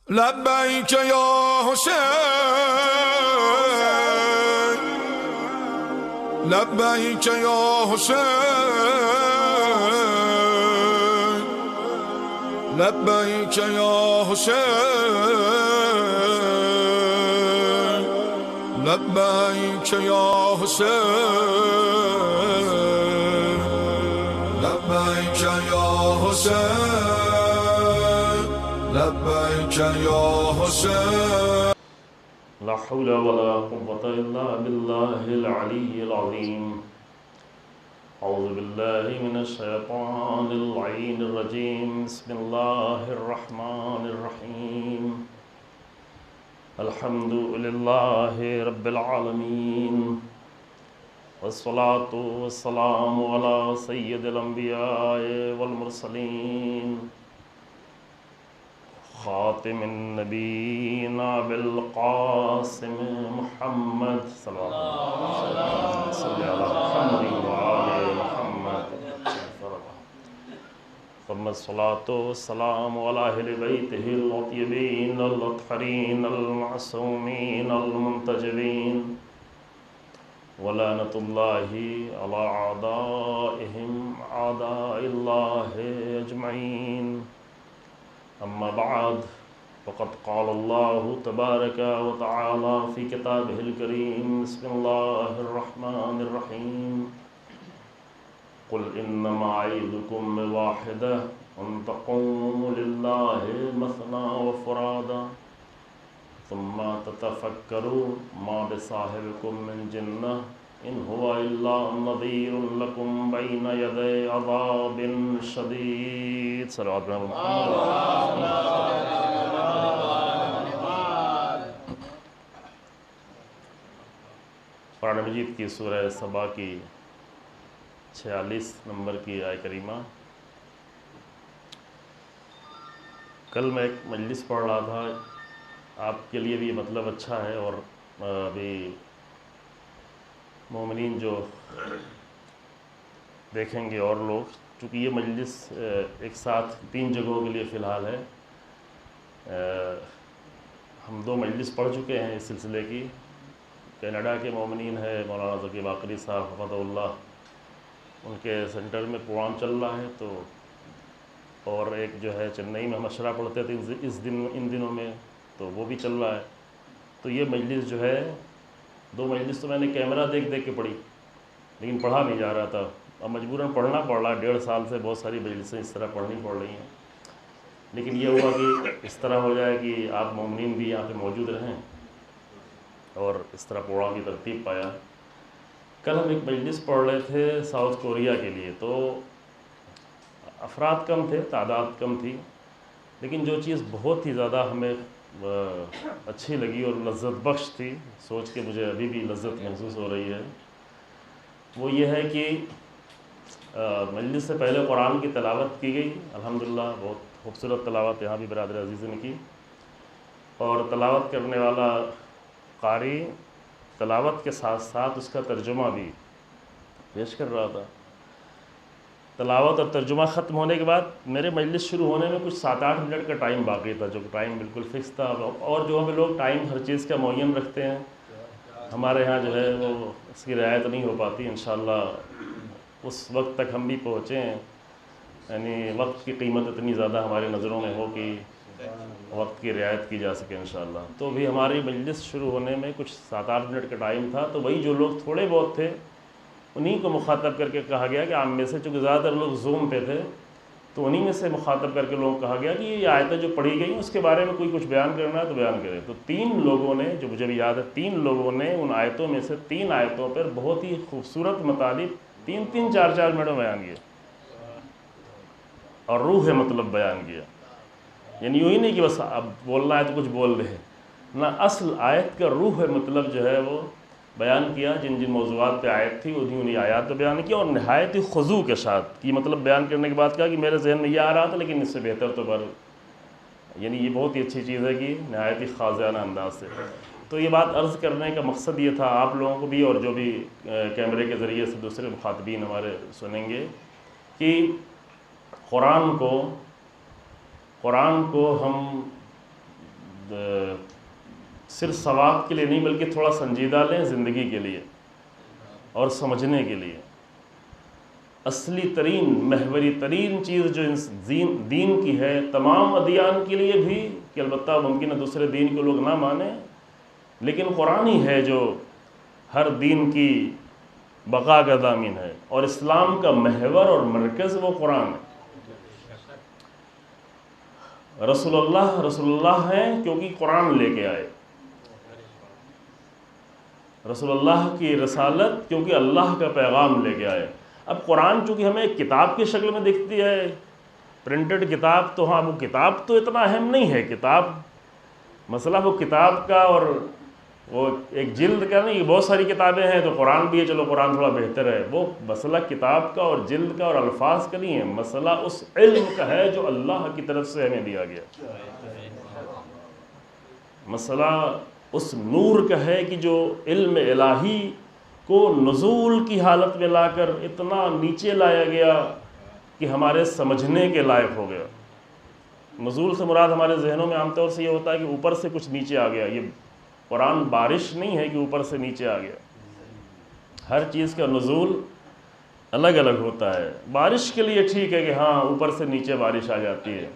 لبیک یا حسین، لبیک یا حسین، لبیک یا حسین، لبیک یا حسین، لبیک یا حسین، لبیک یا حسین. لا حول ولا قوة إلا بالله العلي العظيم. أعوذ بالله من الشيطان اللعين الرجيم. بسم الله الرحمن الرحيم. الحمد لله رب العالمين، والصلاة والسلام على سيد الأنبياء والمرسلين، خاتم النبيين بالقاسم محمد صلى الله عليه وسلم على محمد وآل محمد. ثم الصلاة والسلام على أهل بيته الطيبين الأطهرين المعصومين المنتجبين، ولعنة الله على أعدائهم أعداء الله أجمعين. أما بعد، فقد قال الله تبارك وتعالى في كتابه الكريم. بسم الله الرحمن الرحيم. قل إنما أعظكم بواحدة أن تقوموا لله مثنى وفرادا ثم تتفكروا ما بصاحبكم من جنة إن هو إلا نذير لكم بين يدي عذاب شديد. صلوات محمد. قرآن مجید کی سورہ سبا کی 46 نمبر کی آیت کریمہ. کل میں ایک مجلس پڑھ رہا تھا، آپ کے لیے بھی مطلب اچھا ہے، اور ابھی مومنین جو دیکھیں گے اور لوگ، چونکہ یہ مجلس ایک ساتھ 3 جگہوں کے لیے فی الحال ہے. ہم 2 مجلس پڑھ چکے ہیں اس سلسلے کی. کینیڈا کے مومنین ہے مولانا ذکی باقری صاحب حفظہ اللہ، ان کے سینٹر میں پروگرام چل رہا ہے، تو اور ایک جو ہے چنئی میں ہم اشرا پڑھتے تھے ان دنوں میں، تو وہ بھی چل رہا ہے. تو یہ مجلس جو ہے 2 مجلس تو میں نے کیمرہ دیکھ کے پڑھی، لیکن پڑھا نہیں جا رہا تھا. اب مجبوراً پڑھنا پڑ رہا ہے. 1.5 سال سے بہت ساری مجلسیں اس طرح پڑھنی پڑ رہی ہیں. لیکن یہ ہوا کہ اس طرح ہو جائے کہ آپ مومنین بھی یہاں پہ موجود رہیں اور اس طرح پروگرام کی ترتیب پایا. کل ہم ایک مجلس پڑھ رہے تھے ساؤتھ کوریا کے لیے، تو افراد کم تھے، تعداد کم تھی، لیکن جو چیز بہت ہی زیادہ ہمیں اچھی لگی اور لذت بخش تھی، سوچ کے مجھے ابھی بھی لذت محسوس ہو رہی ہے، وہ یہ ہے کہ مجلس سے پہلے قرآن کی تلاوت کی گئی. الحمدللہ بہت خوبصورت تلاوت یہاں بھی برادر عزیز نے کی، اور تلاوت کرنے والا قاری تلاوت کے ساتھ ساتھ اس کا ترجمہ بھی پیش کر رہا تھا. تلاوت اور ترجمہ ختم ہونے کے بعد میرے مجلس شروع ہونے میں کچھ 7-8 منٹ کا ٹائم باقی تھا، جو ٹائم بالکل فکس تھا. اور جو ہمیں لوگ ٹائم ہر چیز کا معین رکھتے ہیں، ہمارے ہاں جو ہے وہ اس کی رعایت نہیں ہو پاتی. انشاءاللہ اس وقت تک ہم بھی پہنچے ہیں، یعنی وقت کی قیمت اتنی زیادہ ہماری نظروں میں ہو کہ وقت کی رعایت کی جا سکے انشاءاللہ. تو بھی ہماری مجلس شروع ہونے میں کچھ 7-8 منٹ کا ٹائم تھا، تو وہی جو لوگ تھوڑے بہت تھے انہی کو مخاطب کر کے کہا گیا کہ عام میں سے، چونکہ زیادہ تر لوگ زوم پہ تھے، تو انہی میں سے مخاطب کر کے لوگوں کو کہا گیا کہ یہ آیتیں جو پڑھی گئی اس کے بارے میں کوئی کچھ بیان کرنا ہے تو بیان کرے. تو 3 لوگوں نے، جو مجھے بھی یاد ہے، 3 لوگوں نے ان آیتوں میں سے 3 آیتوں پر بہت ہی خوبصورت مطالب 3-3 4-4 منٹ میں بیان کیا، اور روح مطلب بیان کیا. یعنی یوں ہی نہیں کہ بس اب بولنا ہے تو کچھ بول رہے، نہ، اصل آیت کا روح مطلب جو ہے وہ بیان کیا. جن موضوعات پہ آیت تھی انہیں آیات پہ بیان کیا، اور نہایت ہی خضوع کے ساتھ کی مطلب بیان کرنے کے بعد کہا کہ میرے ذہن میں یہ آ رہا تھا لیکن اس سے بہتر تو یعنی یہ بہت ہی اچھی چیز ہے کہ نہایت ہی خاضعانہ انداز سے. تو یہ بات عرض کرنے کا مقصد یہ تھا آپ لوگوں کو بھی، اور جو بھی کیمرے کے ذریعے سے دوسرے مخاطبین ہمارے سنیں گے، کہ قرآن کو ہم صرف ثواب کے لیے نہیں بلکہ تھوڑا سنجیدہ لیں زندگی کے لیے اور سمجھنے کے لیے۔ اصلی ترین محوری ترین چیز جو دین کی ہے تمام ادیان کے لیے بھی، کہ البتہ ممکن ہے دوسرے دین کو لوگ نہ مانیں، لیکن قرآن ہی ہے جو ہر دین کی بقا کا ضامن ہے، اور اسلام کا محور اور مرکز وہ قرآن ہے۔ رسول اللہ ہیں کیونکہ قرآن لے کے آئے، رسول اللہ کی رسالت کیونکہ اللہ کا پیغام لے کے آئے۔ اب قرآن چونکہ ہمیں ایک کتاب کی شکل میں دکھتی ہے، پرنٹڈ کتاب، تو ہاں وہ کتاب تو اتنا اہم نہیں ہے، کتاب مسئلہ وہ کتاب کا اور وہ ایک جلد کا نہیں، بہت ساری کتابیں ہیں تو قرآن بھی ہے، چلو قرآن تھوڑا بہتر ہے، وہ مسئلہ کتاب کا اور جلد کا اور الفاظ کا نہیں ہے، مسئلہ اس علم کا ہے جو اللہ کی طرف سے ہمیں دیا گیا، مسئلہ اس نور کا ہے کہ جو علم الہی کو نزول کی حالت میں لا کر اتنا نیچے لایا گیا کہ ہمارے سمجھنے کے لائق ہو گیا۔ نزول سے مراد ہمارے ذہنوں میں عام طور سے یہ ہوتا ہے کہ اوپر سے کچھ نیچے آ گیا، یہ قرآن بارش نہیں ہے کہ اوپر سے نیچے آ گیا، ہر چیز کا نزول الگ الگ ہوتا ہے۔ بارش کے لیے ٹھیک ہے کہ ہاں اوپر سے نیچے بارش آ جاتی ہے،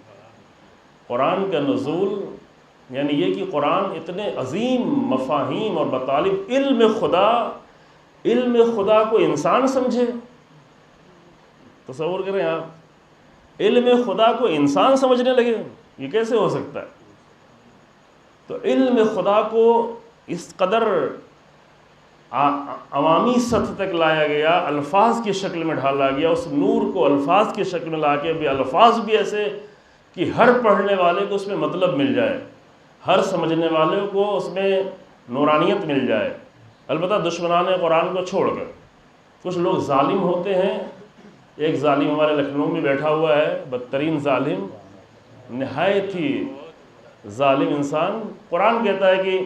قرآن کا نزول یعنی یہ کہ قرآن اتنے عظیم مفاہیم اور مطالب، علم خدا کو انسان سمجھے، تصور کریں آپ، علم خدا کو انسان سمجھنے لگے، یہ کیسے ہو سکتا ہے؟ تو علم خدا کو اس قدر عوامی سطح تک لایا گیا، الفاظ کی شکل میں ڈھالا گیا، اس نور کو الفاظ کی شکل میں لا کے بھی الفاظ بھی ایسے کہ ہر پڑھنے والے کو اس میں مطلب مل جائے، ہر سمجھنے والے کو اس میں نورانیت مل جائے۔ البتہ دشمنان قرآن کو چھوڑ کر کچھ لوگ ظالم ہوتے ہیں، ایک ظالم ہمارے لکھنؤ میں بیٹھا ہوا ہے، بدترین ظالم، نہایت ہی ظالم انسان، قرآن کہتا ہے کہ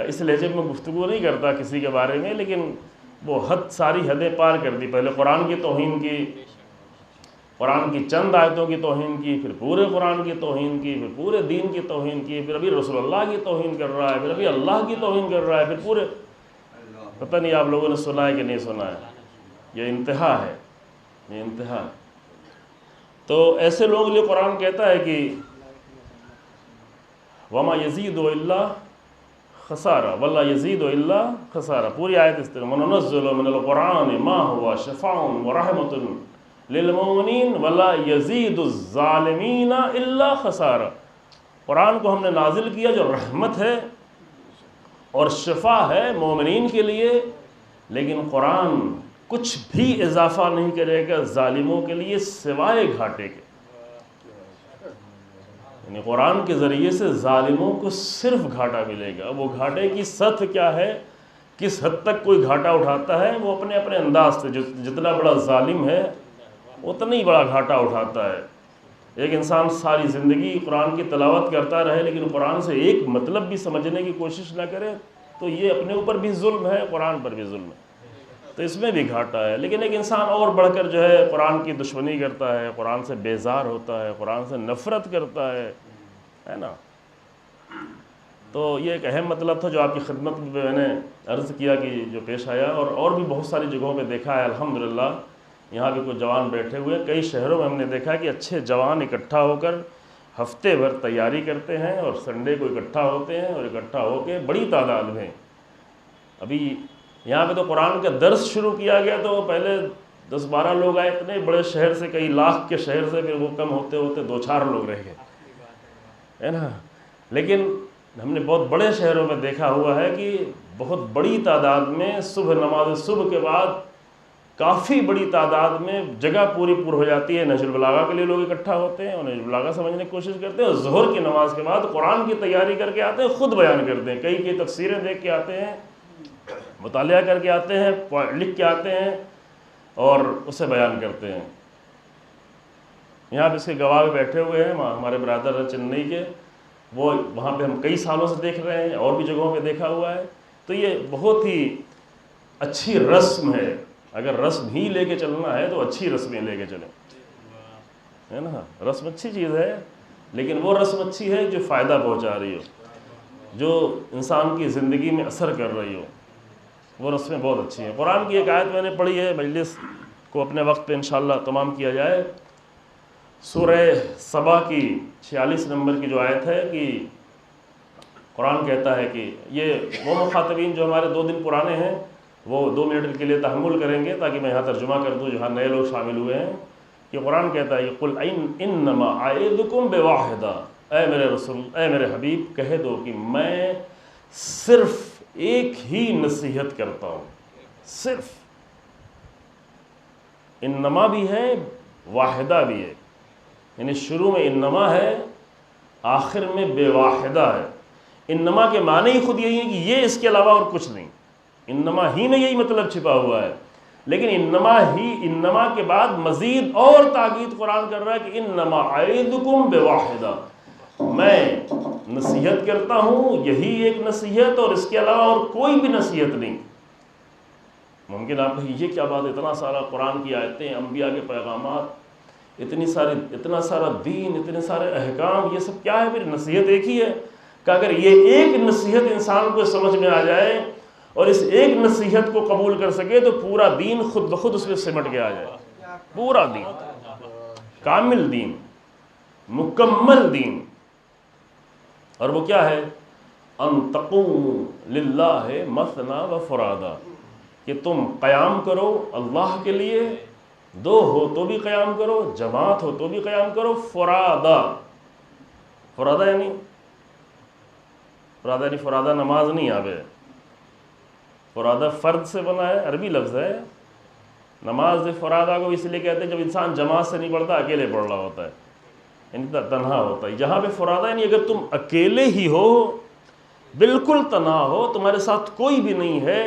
اس لہجے میں گفتگو نہیں کرتا کسی کے بارے میں، لیکن وہ ساری حدیں پار کر دی، پہلے قرآن کی توہین کی، قرآن کی چند آیتوں کی توہین کی، پھر پورے قرآن کی توہین کی، پھر پورے دین کی توہین کی، پھر ابھی رسول اللہ کی توہین کر رہا ہے، پھر ابھی اللہ کی توہین کر رہا ہے، پھر پورے، پتہ نہیں آپ لوگوں نے سنا ہے کہ نہیں سنا ہے، یہ انتہا ہے، یہ انتہا ہے۔ تو ایسے لوگ لیے قرآن کہتا ہے کہ وَمَا يَزِيدُ إِلَّا خسارہ وَلَا يَزِيدُ إِلَّا خسارہ، پوری آیت اس طرح، وَنُنَزِّلُ مِنَ الْقُرْآنِ مَا هُوَ شِفَاءٌ وَرَحْمَةٌ لِلْمُؤْمِنِينَ وَلَا يَزِيدُ الظَّالِمِينَ إِلَّا خسارہ، قرآن کو ہم نے نازل کیا جو رحمت ہے اور شفا ہے مومنین کے لیے، لیکن قرآن کچھ بھی اضافہ نہیں کرے گا ظالموں کے لیے سوائے گھاٹے کے، یعنی قرآن کے ذریعے سے ظالموں کو صرف گھاٹا ملے گا۔ وہ گھاٹے کی سطح کیا ہے، کس حد تک کوئی گھاٹا اٹھاتا ہے، وہ اپنے اپنے انداز سے، جتنا بڑا ظالم ہے اتنا ہی بڑا گھاٹا اٹھاتا ہے۔ ایک انسان ساری زندگی قرآن کی تلاوت کرتا رہے لیکن قرآن سے ایک مطلب بھی سمجھنے کی کوشش نہ کرے تو یہ اپنے اوپر بھی ظلم ہے، قرآن پر بھی ظلم ہے، تو اس میں بھی گھاٹا ہے۔ لیکن ایک انسان اور بڑھ کر جو ہے قرآن کی دشمنی کرتا ہے، قرآن سے بیزار ہوتا ہے، قرآن سے نفرت کرتا ہے نا، تو یہ ایک اہم مطلب تھا جو آپ کی خدمت میں نے عرض کیا کہ جو پیش آیا، اور بھی بہت ساری جگہوں پہ دیکھا ہے الحمدللہ، یہاں بھی کچھ جوان بیٹھے ہوئے ہیں، کئی شہروں میں ہم نے دیکھا کہ اچھے جوان اکٹھا ہو کر ہفتے بھر تیاری کرتے ہیں اور سنڈے کو اکٹھا ہوتے ہیں، اور اکٹھا ہو کے بڑی تعداد میں، ابھی یہاں پہ تو قرآن کا درس شروع کیا گیا تو پہلے 10-12 لوگ آئے، اتنے بڑے شہر سے، کئی لاکھ کے شہر سے، پھر وہ کم ہوتے ہوتے 2-4 لوگ رہ گئے، ہے نا۔ لیکن ہم نے بہت بڑے شہروں میں دیکھا ہوا ہے کہ بہت بڑی تعداد میں صبح نماز صبح کے بعد کافی بڑی تعداد میں جگہ پوری پر ہو جاتی ہے، نہج البلاغہ کے لیے لوگ اکٹھا ہوتے ہیں اور نہج البلاغہ سمجھنے کی کوشش کرتے ہیں، اور ظہر کی نماز کے بعد قرآن کی تیاری کر کے آتے ہیں، خود بیان کرتے ہیں، کئی تفسیریں دیکھ کے آتے ہیں، مطالعہ کر کے آتے ہیں، لکھ کے آتے ہیں اور اسے بیان کرتے ہیں۔ یہاں پہ اس کے گواہ بیٹھے ہوئے ہیں، ہمارے برادر ہیں چنئی کے، وہ وہاں پہ ہم کئی سالوں سے دیکھ رہے ہیں، اور بھی جگہوں پہ دیکھا ہوا ہے، تو یہ بہت ہی اچھی رسم ہے، اگر رسم ہی لے کے چلنا ہے تو اچھی رسمیں لے کے چلیں، ہے نا، رسم اچھی چیز ہے، لیکن وہ رسم اچھی ہے جو فائدہ پہنچا رہی ہو، جو انسان کی زندگی میں اثر کر رہی ہو، وہ رسمیں بہت اچھی ہیں۔ قرآن کی ایک آیت میں نے پڑھی ہے، مجلس کو اپنے وقت پہ انشاءاللہ تمام کیا جائے، سورہ سبا کی 46 نمبر کی جو آیت ہے کہ قرآن کہتا ہے کہ یہ وہ مخاطبین جو ہمارے 2 دن پرانے ہیں وہ 2 منٹ کے لیے تحمل کریں گے تاکہ میں یہاں ترجمہ کر دوں جہاں نئے لوگ شامل ہوئے ہیں، کہ قرآن کہتا ہے کہ قل انما اعظکم بواحدہ، اے میرے رسول، اے میرے حبیب کہہ دو کہ میں صرف ایک ہی نصیحت کرتا ہوں، صرف، انما بھی ہے واحدہ بھی ہے، یعنی شروع میں انما ہے آخر میں بے واحدہ ہے۔ انما کے معنی ہی خود یہی ہے کہ یہ اس کے علاوہ اور کچھ نہیں، انما ہی میں یہی مطلب چھپا ہوا ہے، لیکن انما کے بعد مزید اور تاکید قرآن کر رہا ہے کہ انما اعظکم بواحدہ، میں نصیحت کرتا ہوں یہی ایک نصیحت اور اس کے علاوہ اور کوئی بھی نصیحت نہیں۔ ممکن آپ کہیں یہ کیا بات، اتنا سارا قرآن کی آیتیں، انبیاء کے پیغامات، اتنا سارا دین، اتنے سارے احکام، یہ سب کیا ہے؟ پھر نصیحت ایک ہی ہے کہ اگر یہ ایک نصیحت انسان کو سمجھ میں آ جائے اور اس ایک نصیحت کو قبول کر سکے تو پورا دین خود بخود اس میں سمٹ کے آ جائے، پورا دین، کامل دین، مکمل دین۔ اور وہ کیا ہے؟ ان تقوموا للہ مثنی و فرادا، کہ تم قیام کرو اللہ کے لیے، 2 ہو تو بھی قیام کرو، جماعت ہو تو بھی قیام کرو، فرادا، فرادا یعنی فرادا نماز نہیں آوے، فرادا فرد سے بنا ہے، عربی لفظ ہے۔ نماز فرادا کو اس لیے کہتے ہیں جب انسان جماعت سے نہیں پڑھتا، اکیلے پڑھ رہا ہوتا ہے، یعنی تنہا ہوتا ہے۔ جہاں پہ فرادا یعنی اگر تم اکیلے ہی ہو، بالکل تنہا ہو، تمہارے ساتھ کوئی بھی نہیں ہے،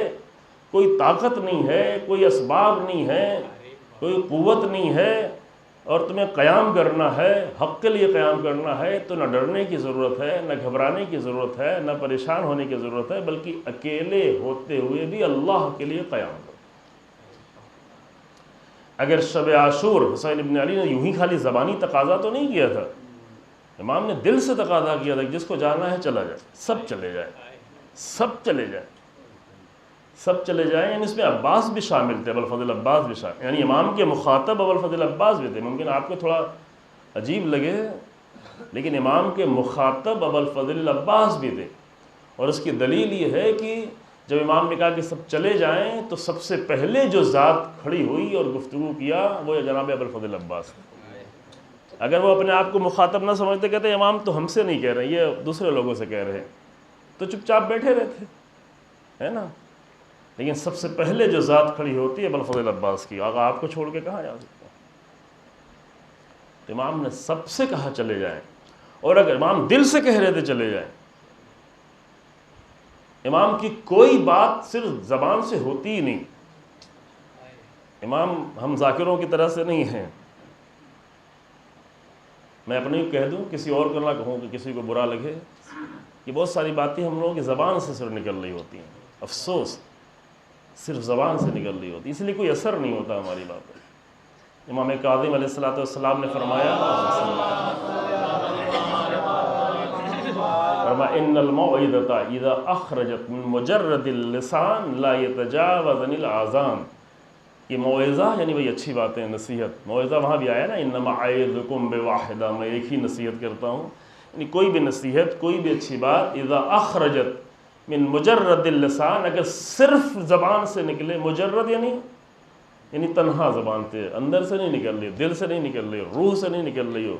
کوئی طاقت نہیں ہے، کوئی اسباب نہیں ہے، کوئی قوت نہیں ہے، اور تمہیں قیام کرنا ہے، حق کے لیے قیام کرنا ہے، تو نہ ڈرنے کی ضرورت ہے، نہ گھبرانے کی ضرورت ہے، نہ پریشان ہونے کی ضرورت ہے، بلکہ اکیلے ہوتے ہوئے بھی اللہ کے لیے قیام کرو۔ اگر شب عاشور حسین ابن علی نے یوں ہی خالی زبانی تقاضا تو نہیں کیا تھا، امام نے دل سے تقاضا کیا تھا کہ جس کو جانا ہے چلا جائے، سب چلے جائے، سب چلے جائیں، سب چلے جائیں، یعنی اس میں عباس بھی شامل تھے، ابوالفضل عباس بھی شامل، یعنی امام کے مخاطب ابوالفضل عباس بھی تھے۔ ممکن آپ کو تھوڑا عجیب لگے لیکن امام کے مخاطب ابوالفضل عباس بھی تھے، اور اس کی دلیل یہ ہے کہ جب امام نے کہا کہ سب چلے جائیں تو سب سے پہلے جو ذات کھڑی ہوئی اور گفتگو کیا وہ جناب ابوالفضل عباس تھے۔ اگر وہ اپنے آپ کو مخاطب نہ سمجھتے، کہتے امام تو ہم سے نہیں کہہ رہے، یہ دوسرے لوگوں سے کہہ رہے ہیں، تو چپ چاپ بیٹھے رہتے، ہے نا۔ لیکن سب سے پہلے جو ذات کھڑی ہوتی ہے ابوالفضل عباس کی، آقا آپ کو چھوڑ کے کہاں جا سکتا؟ تو امام نے سب سے کہا چلے جائیں، اور اگر امام دل سے کہہ رہے تھے چلے جائیں، امام کی کوئی بات صرف زبان سے ہوتی ہی نہیں۔ امام ہم ذاکروں کی طرح سے نہیں ہیں، میں اپنے ہی کہہ دوں، کسی اور کو نہ کہوں کہ کسی کو برا لگے، کہ بہت ساری باتیں ہم لوگوں کی زبان سے صرف نکل رہی ہوتی ہیں، افسوس، صرف زبان سے نکل رہی ہوتی، اس لیے کوئی اثر نہیں ہوتا ہماری بات پر۔ امام کاظم علیہ السلام نے فرمایا ان الموعظۃ اذا اخرجت من مجرد اللسان لا يتجاوز عن الاذان، یہ موعظہ یعنی وہی اچھی باتیں، نصیحت، موعظہ وہاں بھی آیا نا، انما اعظکم بواحدہ، میں ایک ہی نصیحت کرتا ہوں، یعنی کوئی بھی نصیحت، کوئی بھی اچھی بات، اذا اخرجت من مجرد اللسان، اگر صرف زبان سے نکلے، مجرد یعنی تنہا زبان سے، اندر سے نہیں نکل رہی، دل سے نہیں نکل رہی، روح سے نہیں نکل رہی ہو،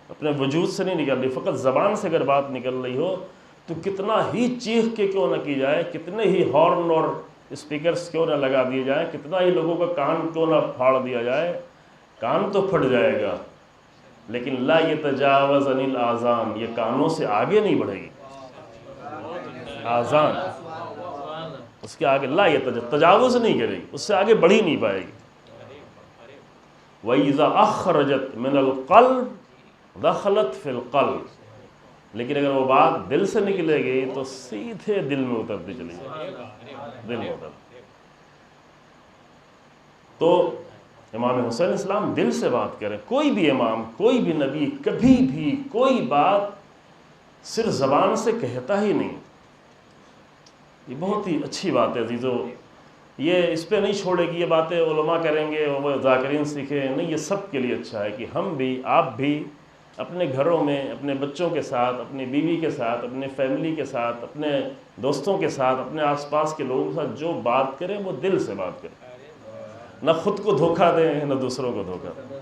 اپنے وجود سے نہیں نکل رہی، فقط زبان سے اگر بات نکل رہی ہو، تو کتنا ہی چیخ کے کیوں نہ کی جائے، کتنے ہی ہارن اور اسپیکرز کیوں نہ لگا دیے جائیں، کتنا ہی لوگوں کا کان کیوں نہ پھاڑ دیا جائے، کان تو پھٹ جائے گا، لیکن لا یتجاوز عن الاذان، یہ کانوں سے آگے نہیں بڑھے گی، آذان اس کے آگے لا تجاوز نہیں کرے گی، اس سے آگے بڑھ ہی نہیں پائے گی۔ وَإِذَا أَخْرَجَتْ مِنَ الْقَلْبِ دَخَلَتْ فِي الْقَلْبِ، لیکن اگر وہ بات دل سے نکلے گی تو سیدھے دل میں اترتی چلی جائے گی، دل میں اترتی۔ تو امام حسین السلام دل سے بات کریں. کوئی بھی امام، کوئی بھی نبی کبھی بھی کوئی بات صرف زبان سے کہتا ہی نہیں. یہ بہت ہی اچھی بات ہے عزیزو. یہ اس پہ نہیں چھوڑے کہ یہ باتیں علماء کریں گے وہ ذاکرین سیکھیں، نہیں، یہ سب کے لیے اچھا ہے کہ ہم بھی، آپ بھی اپنے گھروں میں اپنے بچوں کے ساتھ، اپنی بیوی کے ساتھ، اپنے فیملی کے ساتھ، اپنے دوستوں کے ساتھ، اپنے آس پاس کے لوگوں کے ساتھ جو بات کریں وہ دل سے بات کریں. نہ خود کو دھوکہ دیں نہ دوسروں کو دھوکہ دیں.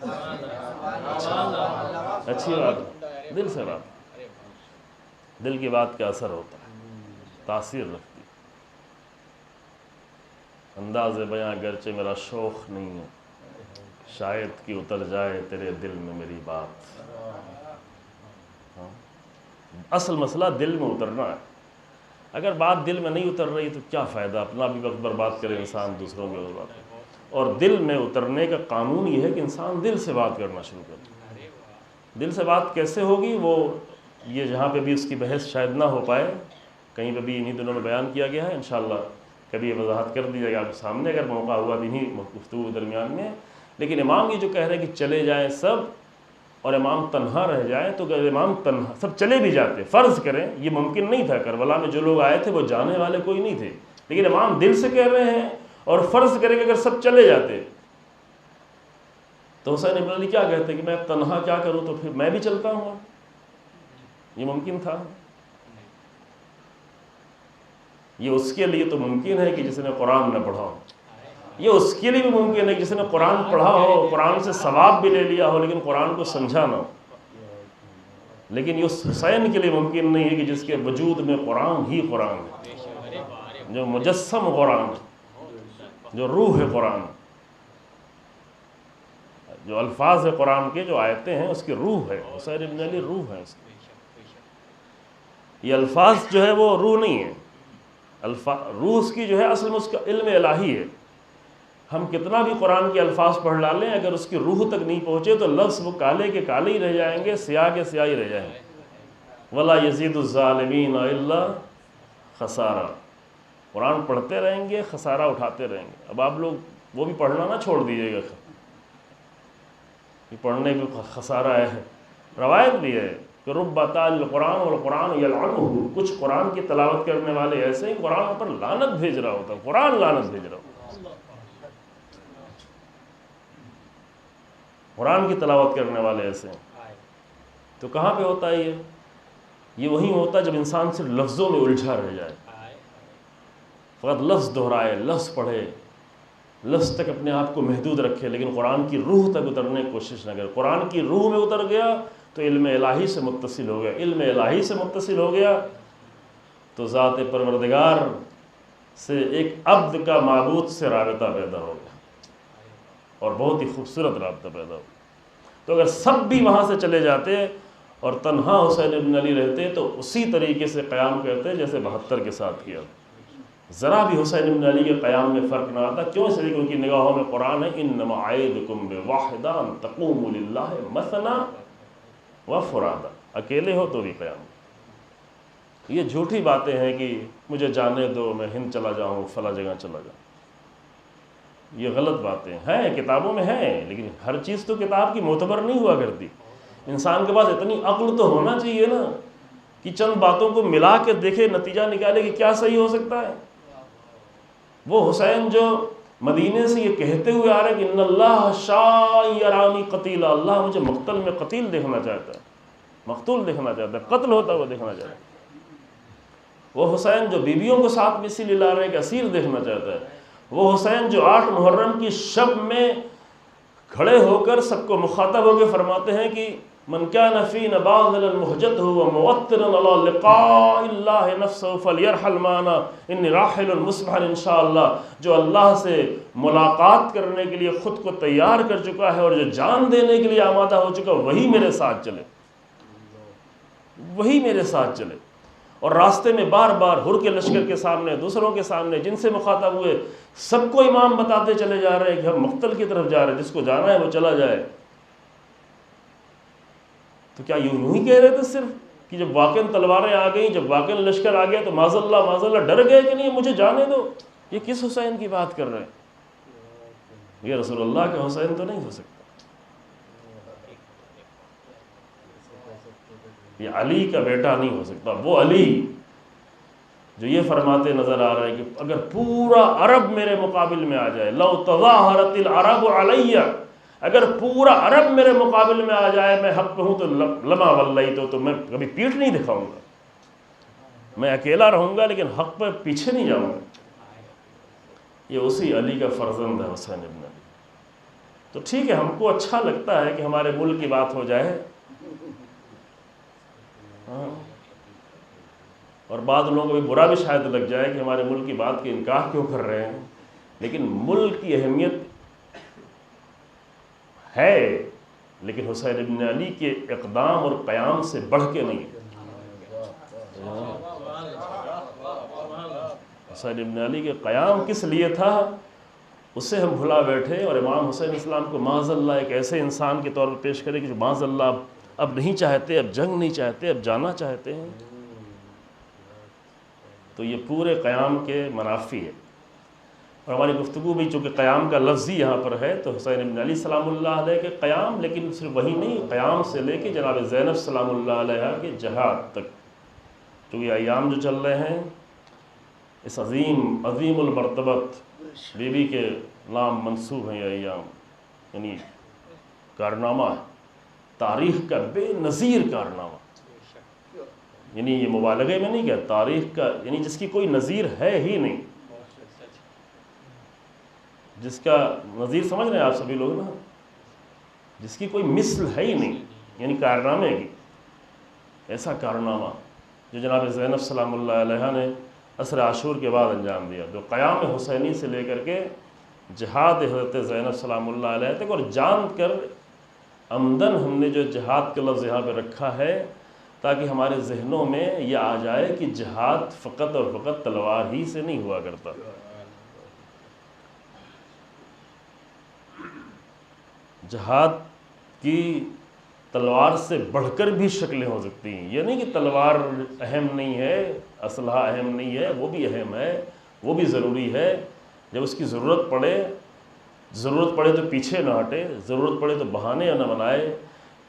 اچھی بات ہے، دل سے بات. دل کی بات کا اثر ہوتا ہے، تاثیر رکھتی ہے. انداز بیاں گرچہ میرا شوق نہیں ہے، شاید کہ اتر جائے تیرے دل میں میری بات. اصل مسئلہ دل میں اترنا ہے. اگر بات دل میں نہیں اتر رہی تو کیا فائدہ، اپنا بھی وقت برباد کرے انسان، دوسروں کے بات. اور دل میں اترنے کا قانون یہ ہے کہ انسان دل سے بات کرنا شروع کرے. دل سے بات کیسے ہوگی، وہ یہ جہاں پہ بھی اس کی بحث شاید نہ ہو پائے، کہیں پہ بھی انہی دنوں میں بیان کیا گیا ہے. انشاءاللہ کبھی یہ وضاحت کر دی جائے گا آپ کے سامنے اگر موقع ہوا انہی گفتگو کے درمیان میں. لیکن امام یہ جو کہہ رہے ہیں کہ چلے جائیں سب اور امام تنہا رہ جائے، تو اگر امام تنہا، سب چلے بھی جاتے، فرض کریں یہ ممکن نہیں تھا، کربلا میں جو لوگ آئے تھے وہ جانے والے کوئی نہیں تھے، لیکن امام دل سے کہہ رہے ہیں، اور فرض کریں کہ اگر سب چلے جاتے تو حسین ابن علی کیا کہتے کہ میں تنہا کیا کروں، تو پھر میں بھی چلتا ہوں. یہ ممکن تھا؟ یہ اس کے لیے تو ممکن ہے کہ جس نے قرآن نہ پڑھا ہو. یہ اس کے لیے بھی ممکن ہے کہ جس نے قرآن پڑھا ہو، قرآن سے ثواب بھی لے لیا ہو، لیکن قرآن کو سمجھا نہ ہو. لیکن یہ اس حسین کے لیے ممکن نہیں ہے کہ جس کے وجود میں قرآن ہی قرآن ہے، جو مجسم قرآن ہے، جو روح ہے قرآن، جو الفاظ ہے قرآن کے، جو آیتیں ہیں اس کی روح ہے. حسین ابن علی روح ہے اس کی. یہ الفاظ جو ہے وہ روح نہیں ہے. روح اس کی جو ہے اصل میں اس کا علم الہی ہے. ہم کتنا بھی قرآن کے الفاظ پڑھ ڈالیں، اگر اس کی روح تک نہیں پہنچے تو لفظ وہ کالے کے کالے ہی رہ جائیں گے، سیاہ کے سیاہ ہی رہ جائیں گے. وَلَا يَزِيدُ الظَّالِمِينَ إِلَّا خسارہ. قرآن پڑھتے رہیں گے، خسارہ اٹھاتے رہیں گے. اب آپ لوگ وہ بھی پڑھنا نہ چھوڑ دیجیے گا کہ پڑھنے بھی خسارہ ہے. روایت بھی ہے کہ رب تال القرآن والقرآن یلعنہ، کچھ قرآن کی تلاوت کرنے والے ایسے ہی قرآن پر لعنت بھیج رہا ہوتا، قرآن لعنت بھیج رہا ہوتا. قرآن کی تلاوت کرنے والے ایسے ہیں. تو کہاں پہ ہوتا ہے یہ وہیں ہوتا ہے جب انسان صرف لفظوں میں الجھا رہ جائے، فقط لفظ دہرائے، لفظ پڑھے، لفظ تک اپنے آپ کو محدود رکھے، لیکن قرآن کی روح تک اترنے کی کوشش نہ کرے. قرآن کی روح میں اتر گیا تو علم الہی سے متصل ہو گیا. علم الہی سے متصل ہو گیا تو ذات پروردگار سے ایک عبد کا معبود سے رابطہ پیدا ہو گیا، اور بہت ہی خوبصورت رابطہ پیدا ہو. تو اگر سب بھی وہاں سے چلے جاتے اور تنہا حسین ابن علی رہتے تو اسی طریقے سے قیام کرتے جیسے 72 کے ساتھ کیا. ذرا بھی حسین ابن علی کے قیام میں فرق نہ آتا. کیوں؟ اس لیے کہ ان کی نگاہوں میں قرآن ہے انما اعیدکم بواحدہ ان تقوموا للہ مثنی وفرادا. اکیلے ہو تو بھی قیام. یہ جھوٹی باتیں ہیں کہ مجھے جانے دو، میں ہند چلا جاؤں، فلاں جگہ چلا جاؤں. یہ غلط باتیں ہیں، کتابوں میں ہیں، لیکن ہر چیز تو کتاب کی معتبر نہیں ہوا کرتی. انسان کے پاس اتنی عقل تو ہونا چاہیے نا کہ چند باتوں کو ملا کے دیکھے، نتیجہ نکالے کہ کیا صحیح ہو سکتا ہے. وہ حسین جو مدینے سے یہ کہتے ہوئے آ رہے کہ ان اللہ شایرانی قتیلا، اللہ مجھے مقتل میں قتیل دیکھنا چاہتا ہے، مقتول دیکھنا چاہتا ہے، قتل ہوتا ہوا دیکھنا چاہتا ہے. وہ حسین جو بیویوں کو ساتھ میں اسی لیے لا رہے کہ اسیر دیکھنا چاہتا ہے. وہ حسین جو 8 محرم کی شب میں کھڑے ہو کر سب کو مخاطب ہو کے فرماتے ہیں کہ من کان فینا باذلا مہجته وموطنا علی لقاء اللہ نفسه فلیرحل معنا انی راحل مصبحا انشاءاللہ. جو اللہ سے ملاقات کرنے کے لیے خود کو تیار کر چکا ہے اور جو جان دینے کے لیے آمادہ ہو چکا، وہی میرے ساتھ چلے، وہی میرے ساتھ چلے. اور راستے میں بار بار ہر کے لشکر کے سامنے، دوسروں کے سامنے جن سے مخاطب ہوئے، سب کو امام بتاتے چلے جا رہے ہیں کہ ہم مقتل کی طرف جا رہے ہیں، جس کو جانا ہے وہ چلا جائے. تو کیا یوں ہی کہہ رہے تھے صرف کہ جب واقعاً تلواریں آ گئیں، جب واقعاً لشکر آ گیا تو معاذ اللہ ڈر گئے کہ نہیں مجھے جانے دو؟ یہ کس حسین کی بات کر رہے ہیں؟ یہ رسول اللہ کے حسین تو نہیں ہو سکتا، یہ علی کا بیٹا نہیں ہو سکتا۔ وہ علی جو یہ فرماتے نظر آ رہا ہے کہ اگر پورا عرب میرے مقابل میں آ جائے، لو تظاہرت العرب علیہ، اگر پورا عرب میرے مقابل میں آ جائے، میں حق پہ ہوں تو لما ولیت تو میں کبھی پیٹھ نہیں دکھاؤں گا، میں اکیلا رہوں گا لیکن حق پہ پیچھے نہیں جاؤں گا۔ یہ اسی علی کا فرزند ہے حسین ابن علی۔ تو ٹھیک ہے، ہم کو اچھا لگتا ہے کہ ہمارے ملک کی بات ہو جائے، اور بعض لوگوں کو بھی برا بھی شاید لگ جائے کہ ہمارے ملک کی بات کے انکار کیوں کر رہے ہیں، لیکن ملک کی اہمیت ہے، لیکن حسین ابن علی کے اقدام اور قیام سے بڑھ کے نہیں۔ حسین ابن علی کے قیام کس لیے تھا اسے ہم بھلا بیٹھے، اور امام حسین اسلام کو معاذ اللہ ایک ایسے انسان کے طور پر پیش کرے کہ جو معاذ اللہ اب نہیں چاہتے، اب جنگ نہیں چاہتے، اب جانا چاہتے ہیں۔ تو یہ پورے قیام کے منافی ہے، اور ہماری گفتگو بھی چونکہ قیام کا لفظ ہی یہاں پر ہے، تو حسین ابن علی سلام اللہ علیہ کے قیام، لیکن صرف وہی نہیں، قیام سے لے کے جناب زینب سلام اللہ علیہ کے جہاد تک، جو یہ ایام جو چل رہے ہیں، اس عظیم المرتبت بی بی کے نام منسوب ہیں یہ ایام، یعنی کارنامہ ہے، تاریخ کا بے نظیر کارنامہ، یعنی یہ مبالغے میں نہیں کہا، تاریخ کا یعنی جس کی کوئی نظیر ہے ہی نہیں، جس کا نظیر سمجھ رہے ہیں آپ سبھی لوگ نا، جس کی کوئی مثل ہے ہی نہیں، یعنی کارنامے کی، ایسا کارنامہ جو جناب زینب سلام اللہ علیہ نے عصر عاشور کے بعد انجام دیا، جو قیام حسینی سے لے کر کے جہاد حضرت زینب سلام اللہ علیہ تک، اور جان کر عمدن ہم نے جو جہاد کا لفظ یہاں پہ رکھا ہے تاکہ ہمارے ذہنوں میں یہ آ جائے کہ جہاد فقط اور فقط تلوار ہی سے نہیں ہوا کرتا، جہاد کی تلوار سے بڑھ کر بھی شکلیں ہو سکتی ہیں۔ یہ نہیں کہ تلوار اہم نہیں ہے، اسلحہ اہم نہیں ہے، وہ بھی اہم ہے، وہ بھی ضروری ہے، جب اس کی ضرورت پڑے تو پیچھے نہ ہٹے، ضرورت پڑے تو بہانے نہ بنائے،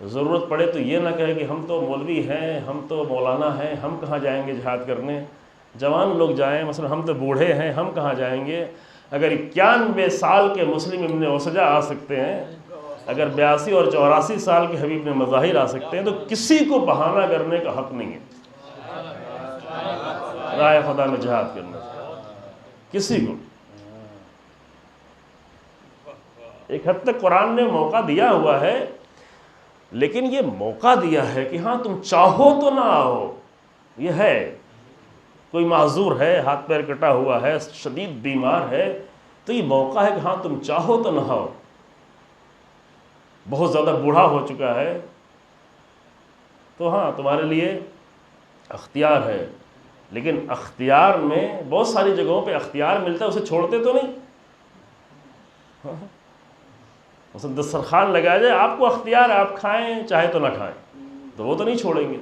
ضرورت پڑے تو یہ نہ کہے کہ ہم تو مولوی ہیں، ہم تو مولانا ہیں، ہم کہاں جائیں گے جہاد کرنے، جوان لوگ جائیں، مثلا ہم تو بوڑھے ہیں، ہم کہاں جائیں گے۔ اگر 91 سال کے مسلم ابن اوسجہ آ سکتے ہیں، اگر 82 اور 84 سال کے حبیب نے مظاہر آ سکتے ہیں، تو کسی کو بہانہ کرنے کا حق نہیں ہے راہ خدا میں جہاد کرنا، کسی کو۔ ایک حد تک قرآن نے موقع دیا ہوا ہے، لیکن یہ موقع دیا ہے کہ ہاں تم چاہو تو نہ آؤ، یہ ہے، کوئی معذور ہے، ہاتھ پیر کٹا ہوا ہے، شدید بیمار ہے، تو یہ موقع ہے کہ ہاں تم چاہو تو نہ آؤ، بہت زیادہ بوڑھا ہو چکا ہے تو ہاں تمہارے لیے اختیار ہے، لیکن اختیار میں بہت ساری جگہوں پہ اختیار ملتا ہے، اسے چھوڑتے تو نہیں۔ مثلا دسترخوان لگایا جائے، آپ کو اختیار ہے، آپ کھائیں چاہے تو نہ کھائیں، تو وہ تو نہیں چھوڑیں گے،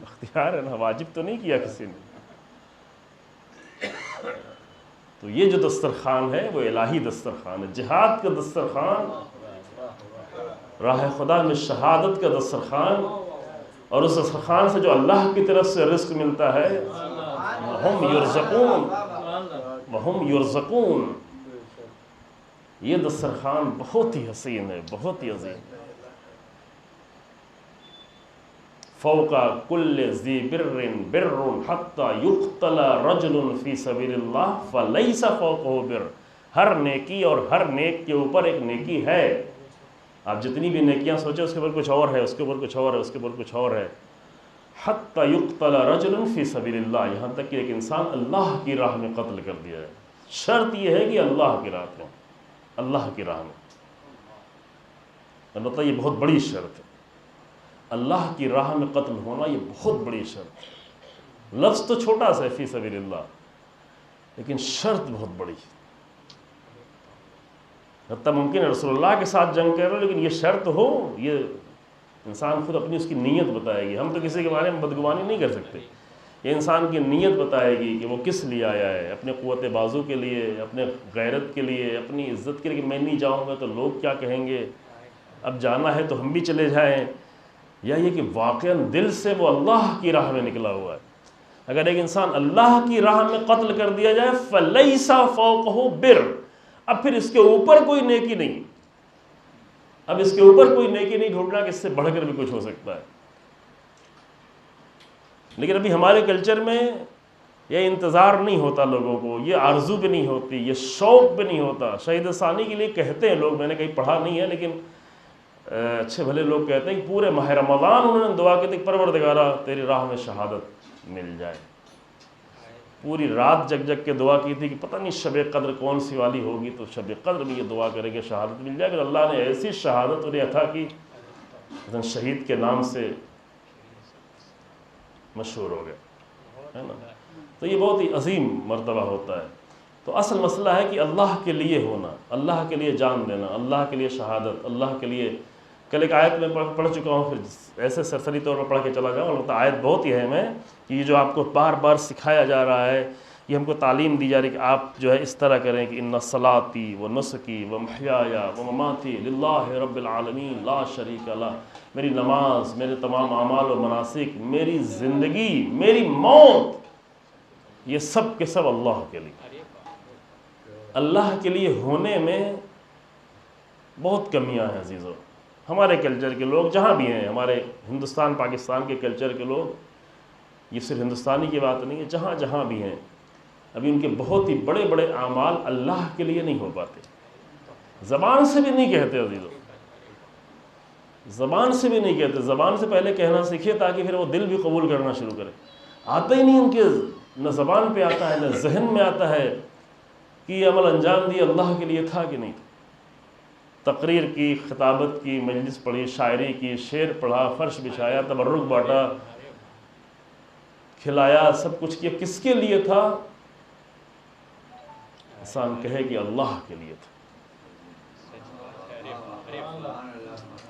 اختیار ہے نا، واجب تو نہیں کیا کسی نے۔ تو یہ جو دسترخوان ہے وہ الہی دسترخوان ہے، جہاد کا دسترخوان، راہ خدا میں شہادت کا دسترخوان، اور اس دسترخوان سے جو اللہ کی طرف سے رزق ملتا ہے، وَهُمْ يُرْزَقُونَ، یہ دسترخوان بہت ہی حسین ہے، بہت ہی عظیم ہے۔ فوق کل ذی بر بر حتی یقتل رجل فی سبیل اللہ فلیس فوقہ بر، ہر نیکی اور ہر نیک کے اوپر ایک نیکی ہے، آپ جتنی بھی نیکیاں سوچیں اس کے اوپر کچھ اور ہے، اس کے اوپر کچھ اور ہے، اس کے اوپر کچھ اور ہے۔ حتی یقتل رجل فی سبیل اللہ، یہاں تک کہ ایک انسان اللہ کی راہ میں قتل کر دیا ہے، شرط یہ ہے کہ اللہ کی راہ میں، اللہ کی راہ میں، البتہ یہ بہت بڑی شرط ہے، اللہ کی راہ میں قتل ہونا یہ بہت بڑی شرط ہے۔ لفظ تو چھوٹا سا ہے فی سبیل اللہ، لیکن شرط بہت بڑی ہے۔ حتیٰ ممکن ہے رسول اللہ کے ساتھ جنگ کر رہے ہو، لیکن یہ شرط ہو، یہ انسان خود اپنی اس کی نیت بتائے گی، ہم تو کسی کے بارے میں بدگمانی نہیں کر سکتے، یہ انسان کی نیت بتائے گی کہ وہ کس لیے آیا ہے، اپنے قوت بازو کے لیے، اپنے غیرت کے لیے، اپنی عزت کے لیے کہ میں نہیں جاؤں گا تو لوگ کیا کہیں گے، اب جانا ہے تو ہم بھی چلے جائیں، یا یہ کہ واقعاً دل سے وہ اللہ کی راہ میں نکلا ہوا ہے۔ اگر ایک انسان اللہ کی راہ میں قتل کر دیا جائے فَلَيْسَ فَوْقَهُ بِرٌ، اب پھر اس کے اوپر کوئی نیکی نہیں، اب اس کے اوپر کوئی نیکی نہیں ڈھونڈنا کہ اس سے بڑھ کر بھی کچھ ہو سکتا ہے۔ لیکن ابھی ہمارے کلچر میں یہ انتظار نہیں ہوتا لوگوں کو، یہ آرزو بھی نہیں ہوتی، یہ شوق بھی نہیں ہوتا۔ شہید ثانی کے لیے کہتے ہیں لوگ، میں نے کہیں پڑھا نہیں ہے لیکن اچھے بھلے لوگ کہتے ہیں کہ پورے ماہ رمضان انہوں نے دعا کی تھی پروردگارا تیری راہ میں شہادت مل جائے، پوری رات جگ جگ کے دعا کی تھی کہ پتہ نہیں شب قدر کون سی والی ہوگی تو شب قدر میں یہ دعا کرے کہ شہادت مل جائے، کہ اللہ نے ایسی شہادت انہیں عطا کی شہید کے نام سے مشہور ہو گیا، ہے نا۔ تو یہ بہت ہی عظیم مرتبہ ہوتا ہے۔ تو اصل مسئلہ ہے کہ اللہ کے لیے ہونا، اللہ کے لیے جان دینا، اللہ کے لیے شہادت، اللہ کے لیے۔ کل ایک آیت میں پڑھ چکا ہوں، پھر ایسے سرسری طور پر پڑھ کے چلا جاؤں، البتہ آیت بہت ہی اہم ہے کہ یہ جو آپ کو بار بار سکھایا جا رہا ہے، یہ ہم کو تعلیم دی جا رہی ہے کہ آپ جو ہے اس طرح کریں کہ ان صلاتی و نسکی و محیایا و مماتی للہ رب العالمین لا شریک لہ، میری نماز، میرے تمام اعمال و مناسک، میری زندگی، میری موت، یہ سب کے سب اللہ کے لیے۔ اللہ کے لیے ہونے میں بہت کمیاں ہیں عزیزو۔ ہمارے کلچر کے لوگ جہاں بھی ہیں، ہمارے ہندوستان پاکستان کے کلچر کے لوگ، یہ صرف ہندوستانی کی بات نہیں ہے، جہاں جہاں بھی ہیں، ابھی ان کے بہت ہی بڑے بڑے اعمال اللہ کے لیے نہیں ہو پاتے، زبان سے بھی نہیں کہتے عزیزو، زبان سے بھی نہیں کہتے۔ زبان سے پہلے کہنا سیکھے تاکہ پھر وہ دل بھی قبول کرنا شروع کرے۔ آتا ہی نہیں ان کے، نہ زبان پہ آتا ہے نہ ذہن میں آتا ہے کہ یہ عمل انجام دیا اللہ کے لیے تھا کہ نہیں تھا۔ تقریر کی، خطابت کی، مجلس پڑھی، شاعری کی، شعر پڑھا، فرش بچھایا، تبرک بانٹا، کھلایا، سب کچھ کیا، کس کے لیے تھا؟ انسان کہے کہ اللہ کے لیے تھا،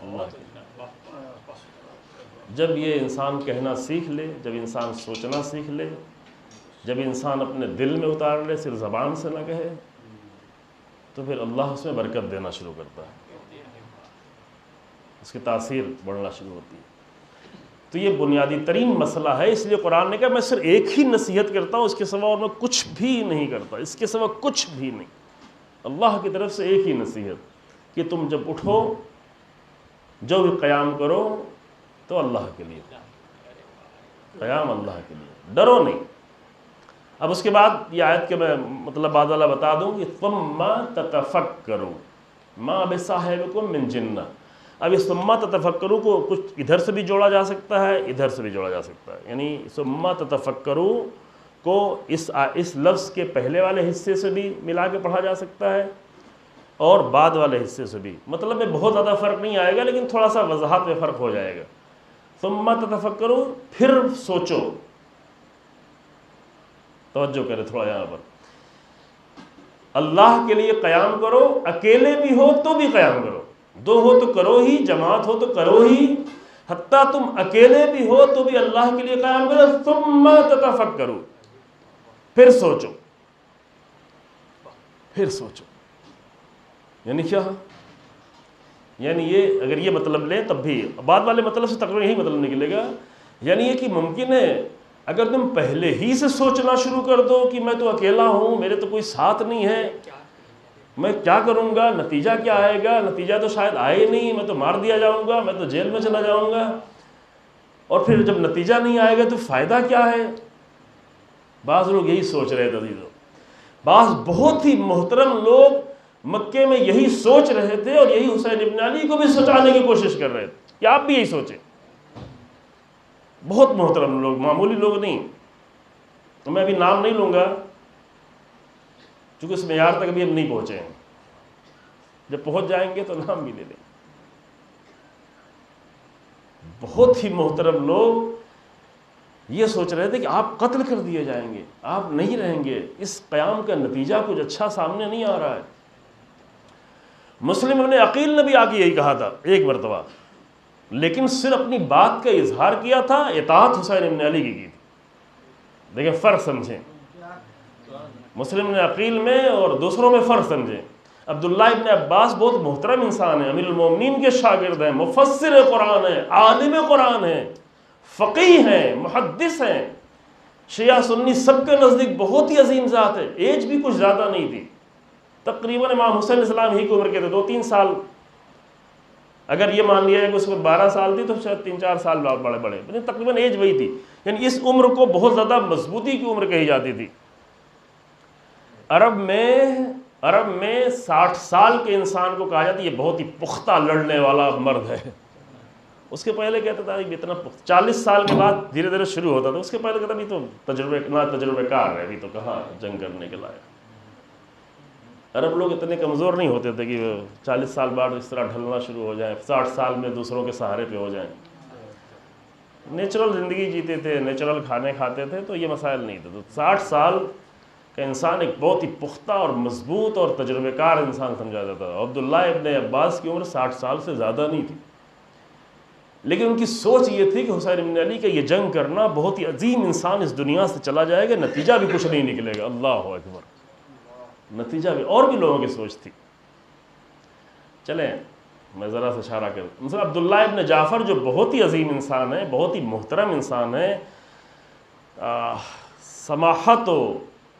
اللہ کے لیے۔ جب یہ انسان کہنا سیکھ لے، جب انسان سوچنا سیکھ لے، جب انسان اپنے دل میں اتار لے، صرف زبان سے نہ کہے، تو پھر اللہ اس میں برکت دینا شروع کرتا ہے، اس کی تاثیر بڑھنا شروع ہوتی ہے۔ تو یہ بنیادی ترین مسئلہ ہے، اس لیے قرآن نے کہا میں صرف ایک ہی نصیحت کرتا ہوں، اس کے سوا اور میں کچھ بھی نہیں کرتا، اس کے سوا کچھ بھی نہیں۔ اللہ کی طرف سے ایک ہی نصیحت کہ تم جب اٹھو، جو بھی قیام کرو تو اللہ کے لیے، قیام اللہ کے لیے، ڈرو نہیں۔ اب اس کے بعد یہ آیت کے میں مطلب بعد والا بتا دوں کہ ثم تتفکروا ما بصاحبکم من جنہ۔ اب اس ثم تتفکروا کو کچھ ادھر سے بھی جوڑا جا سکتا ہے، ادھر سے بھی جوڑا جا سکتا ہے، یعنی ثم تتفکروا کو اس لفظ کے پہلے والے حصے سے بھی ملا کے پڑھا جا سکتا ہے اور بعد والے حصے سے بھی، مطلب میں بہت زیادہ فرق نہیں آئے گا لیکن تھوڑا سا وضاحت میں فرق ہو جائے گا۔ ثم تتفکروا، پھر سوچو، توجہ کرے تھوڑا یہاں پر، اللہ کے لیے قیام کرو، اکیلے بھی ہو تو بھی قیام کرو، دو ہو تو کرو ہی، جماعت ہو تو کرو ہی، حتیٰ تم اکیلے بھی ہو تو بھی اللہ کے لیے قیام کرو۔ ثم تتفکروا، پھر سوچو، پھر سوچو، یعنی کیا؟ یعنی یہ اگر یہ مطلب لیں تب بھی بعد والے مطلب سے تقریباً یہی مطلب نکلے گا، یعنی یہ کہ ممکن ہے اگر تم پہلے ہی سے سوچنا شروع کر دو کہ میں تو اکیلا ہوں، میرے تو کوئی ساتھ نہیں ہے، میں کیا کروں گا، نتیجہ کیا آئے گا، نتیجہ تو شاید آئے ہی نہیں، میں تو مار دیا جاؤں گا، میں تو جیل میں چلا جاؤں گا، اور پھر جب نتیجہ نہیں آئے گا تو فائدہ کیا ہے؟ بعض لوگ یہی سوچ رہے تھے عزیزو، بعض بہت ہی محترم لوگ مکے میں یہی سوچ رہے تھے اور یہی حسین ابن علی کو بھی سوچانے کی کوشش کر رہے تھے کہ آپ بھی یہی سوچیں۔ بہت محترم لوگ، معمولی لوگ نہیں، میں ابھی نام نہیں لوں گا چونکہ اس معیار تک ابھی ہم نہیں پہنچے ہیں، جب پہنچ جائیں گے تو نام بھی لے لیں۔ بہت ہی محترم لوگ یہ سوچ رہے تھے کہ آپ قتل کر دیے جائیں گے، آپ نہیں رہیں گے، اس قیام کا نتیجہ کچھ اچھا سامنے نہیں آ رہا ہے۔ مسلم ابن عقیل نے بھی آگے یہی کہا تھا ایک مرتبہ، لیکن صرف اپنی بات کا اظہار کیا تھا، اطاعت حسین ابن علی کی تھی۔ دیکھیں فرق سمجھیں، مسلم ابن عقیل میں اور دوسروں میں فرق سمجھیں۔ عبداللہ ابن عباس بہت محترم انسان ہیں، امیر المومنین کے شاگرد ہیں، مفسر قرآن ہیں، عالم قرآن ہیں، فقیہ ہیں، محدث ہیں، شیعہ سنی سب کے نزدیک بہت ہی عظیم ذات ہے، ایج بھی کچھ زیادہ نہیں تھی، تقریباً امام حسین علیہ السلام ہی کی عمر کے تھے، 2-3 سال، اگر یہ مان لیا ہے کہ اس کو 12 سال تھی تو شاید 3-4 سال بڑے بڑے، تقریباً ایج وہی تھی، یعنی اس عمر کو بہت زیادہ مضبوطی کی عمر کہی جاتی تھی۔ عرب میں 60 سال کے انسان کو کہا جاتا ہے یہ بہت ہی پختہ لڑنے والا مرد ہے، اس کے پہلے کہتا تھا کہ اتنا 40 سال کے بعد دھیرے دھیرے شروع ہوتا تھا، اس کے پہلے کہتا بھی تو تجربے کار ہے، ابھی تو کہاں جنگ کرنے کے لائق۔ عرب لوگ اتنے کمزور نہیں ہوتے تھے کہ 40 سال بعد اس طرح ڈھلنا شروع ہو جائیں، 60 سال میں دوسروں کے سہارے پہ ہو جائیں، نیچرل زندگی جیتے تھے، نیچرل کھانے کھاتے تھے، تو یہ مسائل نہیں تھے۔ تو 60 سال کا انسان ایک بہت ہی پختہ اور مضبوط اور تجربے کار انسان سمجھا جاتا تھا۔ عبداللہ ابن عباس کی عمر 60 سال سے زیادہ نہیں تھی، لیکن ان کی سوچ یہ تھی کہ حسین ابن علی کا یہ جنگ کرنا، بہت ہی عظیم انسان اس دنیا سے چلا جائے گا، نتیجہ بھی کچھ نہیں نکلے گا، اللہ اکبر، نتیجہ بھی۔ اور بھی لوگوں کی سوچ تھی۔ چلیں میں ذرا سا اشارہ کروں، مثلا عبداللہ ابن جعفر جو بہت ہی عظیم انسان ہے، بہت ہی محترم انسان ہے، سماحت و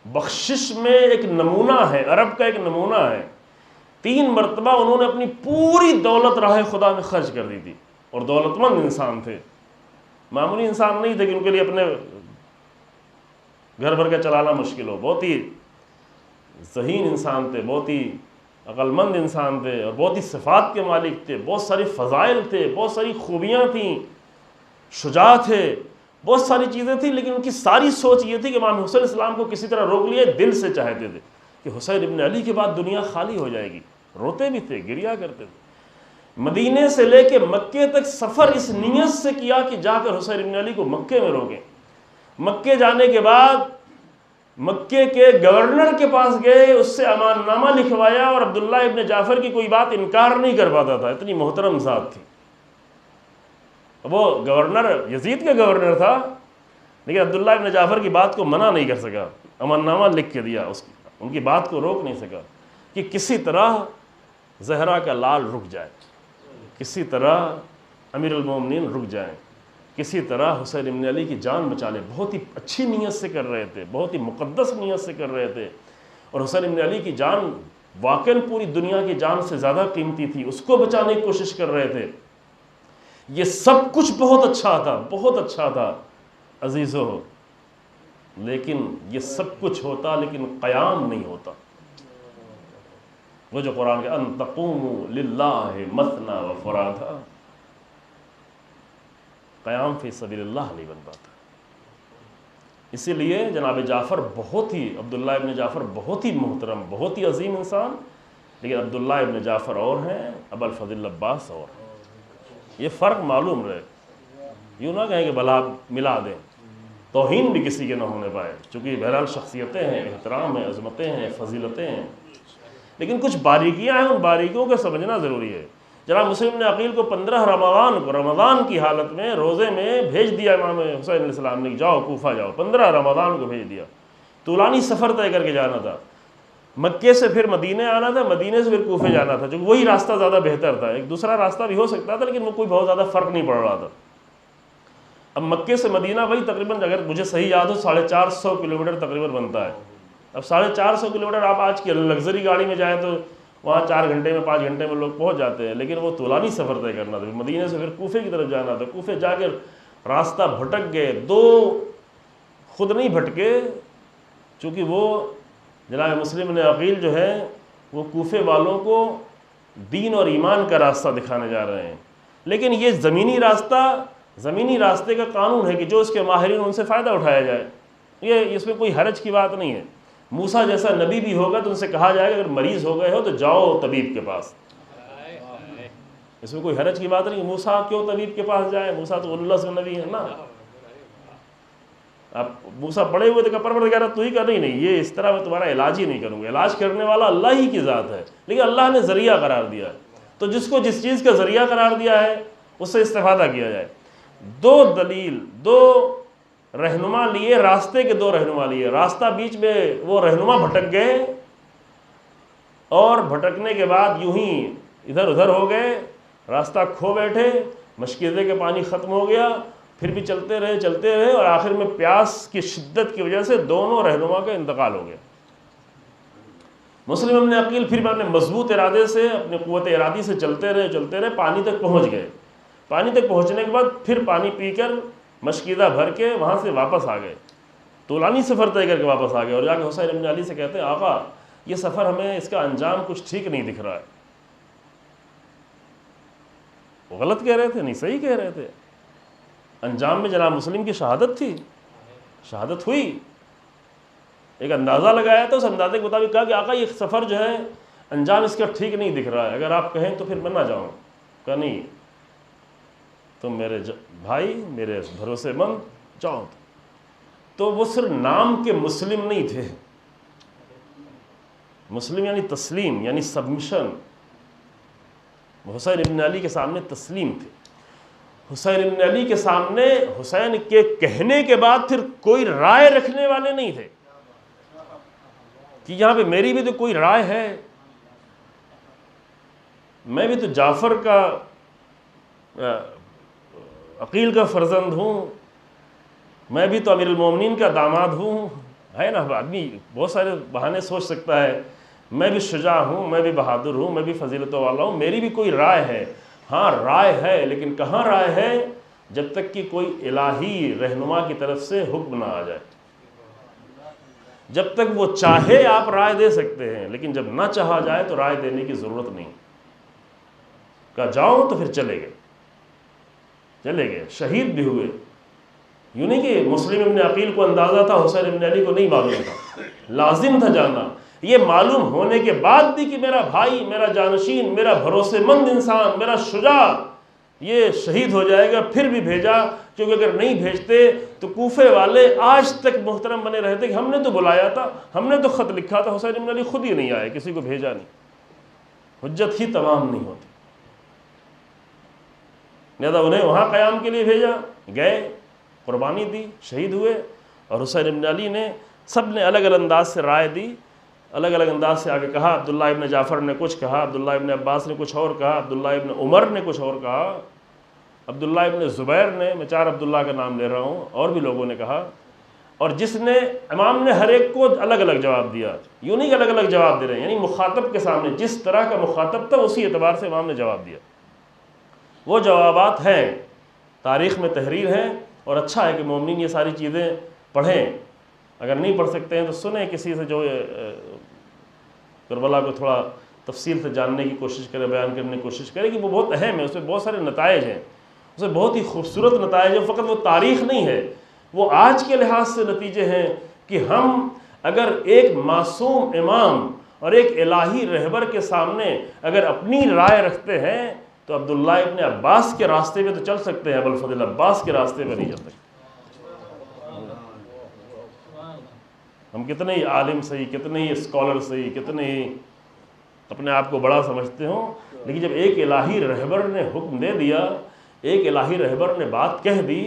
بخشش میں ایک نمونہ ہے، عرب کا ایک نمونہ ہے۔ 3 مرتبہ انہوں نے اپنی پوری دولت راہ خدا میں خرچ کر دی تھی، اور دولت مند انسان تھے، معمولی انسان نہیں تھے کہ ان کے لیے اپنے گھر بھر کا چلانا مشکل ہو، بہت ہی ذہین انسان تھے، بہت ہی عقل مند انسان تھے، اور بہت ہی صفات کے مالک تھے، بہت ساری فضائل تھے، بہت ساری خوبیاں تھیں، شجاع تھے، بہت ساری چیزیں تھیں، لیکن ان کی ساری سوچ یہ تھی کہ امام حسین السلام کو کسی طرح روک لیے، دل سے چاہتے تھے کہ حسین ابن علی کے بعد دنیا خالی ہو جائے گی، روتے بھی تھے، گریا کرتے تھے۔ مدینے سے لے کے مکے تک سفر اس نیت سے کیا کہ جا کر حسین ابن علی کو مکے میں روکیں۔ مکے جانے کے بعد مکے کے گورنر کے پاس گئے، اس سے امان نامہ لکھوایا، اور عبداللہ ابن جعفر کی کوئی بات انکار نہیں کر پاتا تھا، اتنی محترم ذات تھی۔ وہ گورنر یزید کا گورنر تھا، لیکن عبداللہ ابن جعفر کی بات کو منع نہیں کر سکا، امان نامہ لکھ کے دیا، ان کی بات کو روک نہیں سکا کہ کسی طرح زہرا کا لال رک جائے، کسی طرح امیر المومنین رک جائیں، کسی طرح حسین ابن علی کی جان بچا لے۔ بہت ہی اچھی نیت سے کر رہے تھے، بہت ہی مقدس نیت سے کر رہے تھے، اور حسین ابن علی کی جان واقعاً پوری دنیا کی جان سے زیادہ قیمتی تھی، اس کو بچانے کی کوشش کر رہے تھے۔ یہ سب کچھ بہت اچھا تھا، بہت اچھا تھا عزیزو، لیکن یہ سب کچھ ہوتا لیکن قیام نہیں ہوتا۔ وہ جو قرآن کے ان تقوموا للہ مثنی و فرادا، قیام فی سبیل اللہ نہیں بن پاتا۔ اسی لیے جناب جعفر بہت ہی، عبداللہ ابن جعفر بہت ہی محترم، بہت ہی عظیم انسان، لیکن عبداللہ ابن جعفر اور ہیں، ابو الفضل عباس اور ہیں۔ یہ فرق معلوم رہے، یوں نہ کہیں کہ بھلا ملا دیں، توہین بھی کسی کے نہ ہونے پائے، چونکہ بہرحال شخصیتیں ہیں، احترام ہیں، عظمتیں ہیں، فضیلتیں ہیں، لیکن کچھ باریکیاں ہیں، ان باریکیوں کو سمجھنا ضروری ہے۔ جناب مسلم ابن عقیل کو 15 رمضان کو، رمضان کی حالت میں روزے میں بھیج دیا امام حسین علیہ السلام نے، جاؤ کوفہ جاؤ، 15 رمضان کو بھیج دیا، طولانی سفر طے کر کے جانا تھا، مکے سے پھر مدینے آنا تھا، مدینے سے پھر کوفے جانا تھا، جو وہی راستہ زیادہ بہتر تھا، ایک دوسرا راستہ بھی ہو سکتا تھا لیکن وہ کوئی بہت زیادہ فرق نہیں پڑ رہا تھا۔ اب مکے سے مدینہ وہی تقریباً، اگر مجھے صحیح یاد ہو 450 کلومیٹر تقریباً بنتا ہے۔ اب 450 کلومیٹر آپ آج کی لگژری گاڑی میں جائیں تو وہاں 4 گھنٹے میں 5 گھنٹے میں لوگ پہنچ جاتے ہیں، لیکن وہ طولانی سفر طے کرنا تھا، مدینے سے پھر کوفے کی طرف جانا تھا، کوفے جا کر راستہ بھٹک گئے، 2 خود نہیں بھٹکے، چونکہ وہ جناب مسلم ابن عقیل جو ہے وہ کوفے والوں کو دین اور ایمان کا راستہ دکھانے جا رہے ہیں، لیکن یہ زمینی راستے کا قانون ہے کہ جو اس کے ماہرین ان سے فائدہ اٹھایا جائے، یہ اس میں کوئی حرج کی بات نہیں ہے۔ موسیٰ جیسا نبی بھی ہوگا تو ان سے کہا جائے گا اگر مریض ہو گئے ہو تو جاؤ طبیب کے پاس، اس میں کوئی حرج کی بات نہیں۔ موسیٰ کیوں طبیب کے پاس جائے؟ موسیٰ تو اللہ سے نبی ہے نا۔ اب موسیٰ پڑے ہوئے تھے کہ پروردگار تو ہی کر نہیں، یہ اس طرح میں تمہارا علاج ہی نہیں کروں گا، علاج کرنے والا اللہ ہی کی ذات ہے، لیکن اللہ نے ذریعہ قرار دیا ہے، تو جس کو جس چیز کا ذریعہ قرار دیا ہے اس سے استفادہ کیا جائے۔ 2 دلیل، 2 رہنما لیے، راستے کے دو رہنما لیے، راستہ بیچ میں وہ رہنما بھٹک گئے، اور بھٹکنے کے بعد یوں ہی ادھر ادھر ہو گئے، راستہ کھو بیٹھے، مشکیزے کے پانی ختم ہو گیا، پھر بھی چلتے رہے اور آخر میں پیاس کی شدت کی وجہ سے دونوں رہنما کا انتقال ہو گیا۔ مسلم ابن عقیل پھر بھی اپنے مضبوط ارادے سے، اپنے قوت ارادی سے چلتے رہے، پانی تک پہنچ گئے۔ پانی تک پہنچنے کے بعد پھر پانی پی کر مشکیزہ بھر کے وہاں سے واپس آ گئے، طولانی سفر طے کر کے واپس آ گئے، اور جا کے حسین ابن علی سے کہتے ہیں آقا یہ سفر ہمیں اس کا انجام کچھ ٹھیک نہیں دکھ رہا ہے۔ وہ غلط کہہ رہے تھے؟ نہیں، صحیح کہہ رہے تھے۔ انجام میں جناب مسلم کی شہادت تھی، شہادت ہوئی، ایک اندازہ لگایا تھا، اس اندازے کے مطابق کہا کہ آقا یہ سفر جو ہے انجام اس کا ٹھیک نہیں دکھ رہا ہے، اگر آپ کہیں تو پھر میں نہ جاؤں۔ کہا نہیں، تم میرے بھائی، میرے بھروسے مند، جاؤ۔ تو وہ صرف نام کے مسلم نہیں تھے، مسلم یعنی تسلیم، یعنی سبمشن۔ حسین ابن علی کے سامنے تسلیم تھے، حسین ابن علی کے سامنے حسین کے کہنے کے بعد پھر کوئی رائے رکھنے والے نہیں تھے کہ یہاں پہ میری بھی تو کوئی رائے ہے، میں بھی تو جعفر کا عقیل کا فرزند ہوں، میں بھی تو امیر المومنین کا داماد ہوں، ہے نا؟ آدمی بہت سارے بہانے سوچ سکتا ہے، میں بھی شجاع ہوں، میں بھی بہادر ہوں، میں بھی فضیلتوں والا ہوں، میری بھی کوئی رائے ہے۔ ہاں رائے ہے، لیکن کہاں رائے ہے؟ جب تک کہ کوئی الہی رہنما کی طرف سے حکم نہ آ جائے۔ جب تک وہ چاہے آپ رائے دے سکتے ہیں، لیکن جب نہ چاہا جائے تو رائے دینے کی ضرورت نہیں۔ کہا جاؤ تو پھر چلے گئے، شہید بھی ہوئے۔ یوں نہیں کہ مسلم ابن عقیل کو اندازہ تھا، حسین ابن علی کو نہیں معلوم تھا، لازم تھا جاننا۔ یہ معلوم ہونے کے بعد بھی کہ میرا بھائی، میرا جانشین، میرا بھروسے مند انسان، میرا شجاع یہ شہید ہو جائے گا، پھر بھی بھیجا، کیونکہ اگر نہیں بھیجتے تو کوفے والے آج تک محترم بنے رہتے کہ ہم نے تو بلایا تھا، ہم نے تو خط لکھا تھا، حسین ابن علی خود ہی نہیں آئے، کسی کو بھیجا نہیں، حجت ہی تمام نہیں ہوتی۔ لہذا انہیں وہاں قیام کے لیے بھیجا، گئے، قربانی دی، شہید ہوئے۔ اور حسین ابن علی نے، سب نے الگ الگ انداز سے رائے دی، الگ الگ انداز سے آگے کہا۔ عبداللہ ابن جعفر نے کچھ کہا، عبداللہ ابن عباس نے کچھ اور کہا، عبداللہ ابن عمر نے کچھ اور کہا، عبداللہ ابن زبیر نے، میں 4 عبداللہ کا نام لے رہا ہوں، اور بھی لوگوں نے کہا۔ اور جس نے، امام نے ہر ایک کو الگ الگ جواب دیا، یوں نہیں کہ الگ الگ جواب دے رہے ہیں، یعنی مخاطب کے سامنے جس طرح کا مخاطب تھا اسی اعتبار سے امام نے جواب دیا۔ وہ جوابات ہیں، تاریخ میں تحریر ہیں، اور اچھا ہے کہ مومنین یہ ساری چیزیں پڑھیں، اگر نہیں پڑھ سکتے ہیں تو سنیں کسی سے جو کربلا کو تھوڑا تفصیل سے جاننے کی کوشش کرے، بیان کرنے کی کوشش کرے، کہ وہ بہت اہم ہے، اس میں بہت سارے نتائج ہیں، اس میں بہت ہی خوبصورت نتائج ہیں۔ فقط وہ تاریخ نہیں ہے، وہ آج کے لحاظ سے نتیجے ہیں کہ ہم اگر ایک معصوم امام اور ایک الہی رہبر کے سامنے اگر اپنی رائے رکھتے ہیں تو عبداللہ ابن عباس کے راستے پہ تو چل سکتے ہیں، ابوالفضل عباس کے راستے پہ نہیں چل سکتے۔ ہم کتنے ہی عالم صحیح، کتنے ہی اسکالر صحیح، کتنے ہی اپنے آپ کو بڑا سمجھتے ہوں، لیکن جب ایک الہی رہبر نے حکم دے دیا، ایک الہی رہبر نے بات کہہ دی،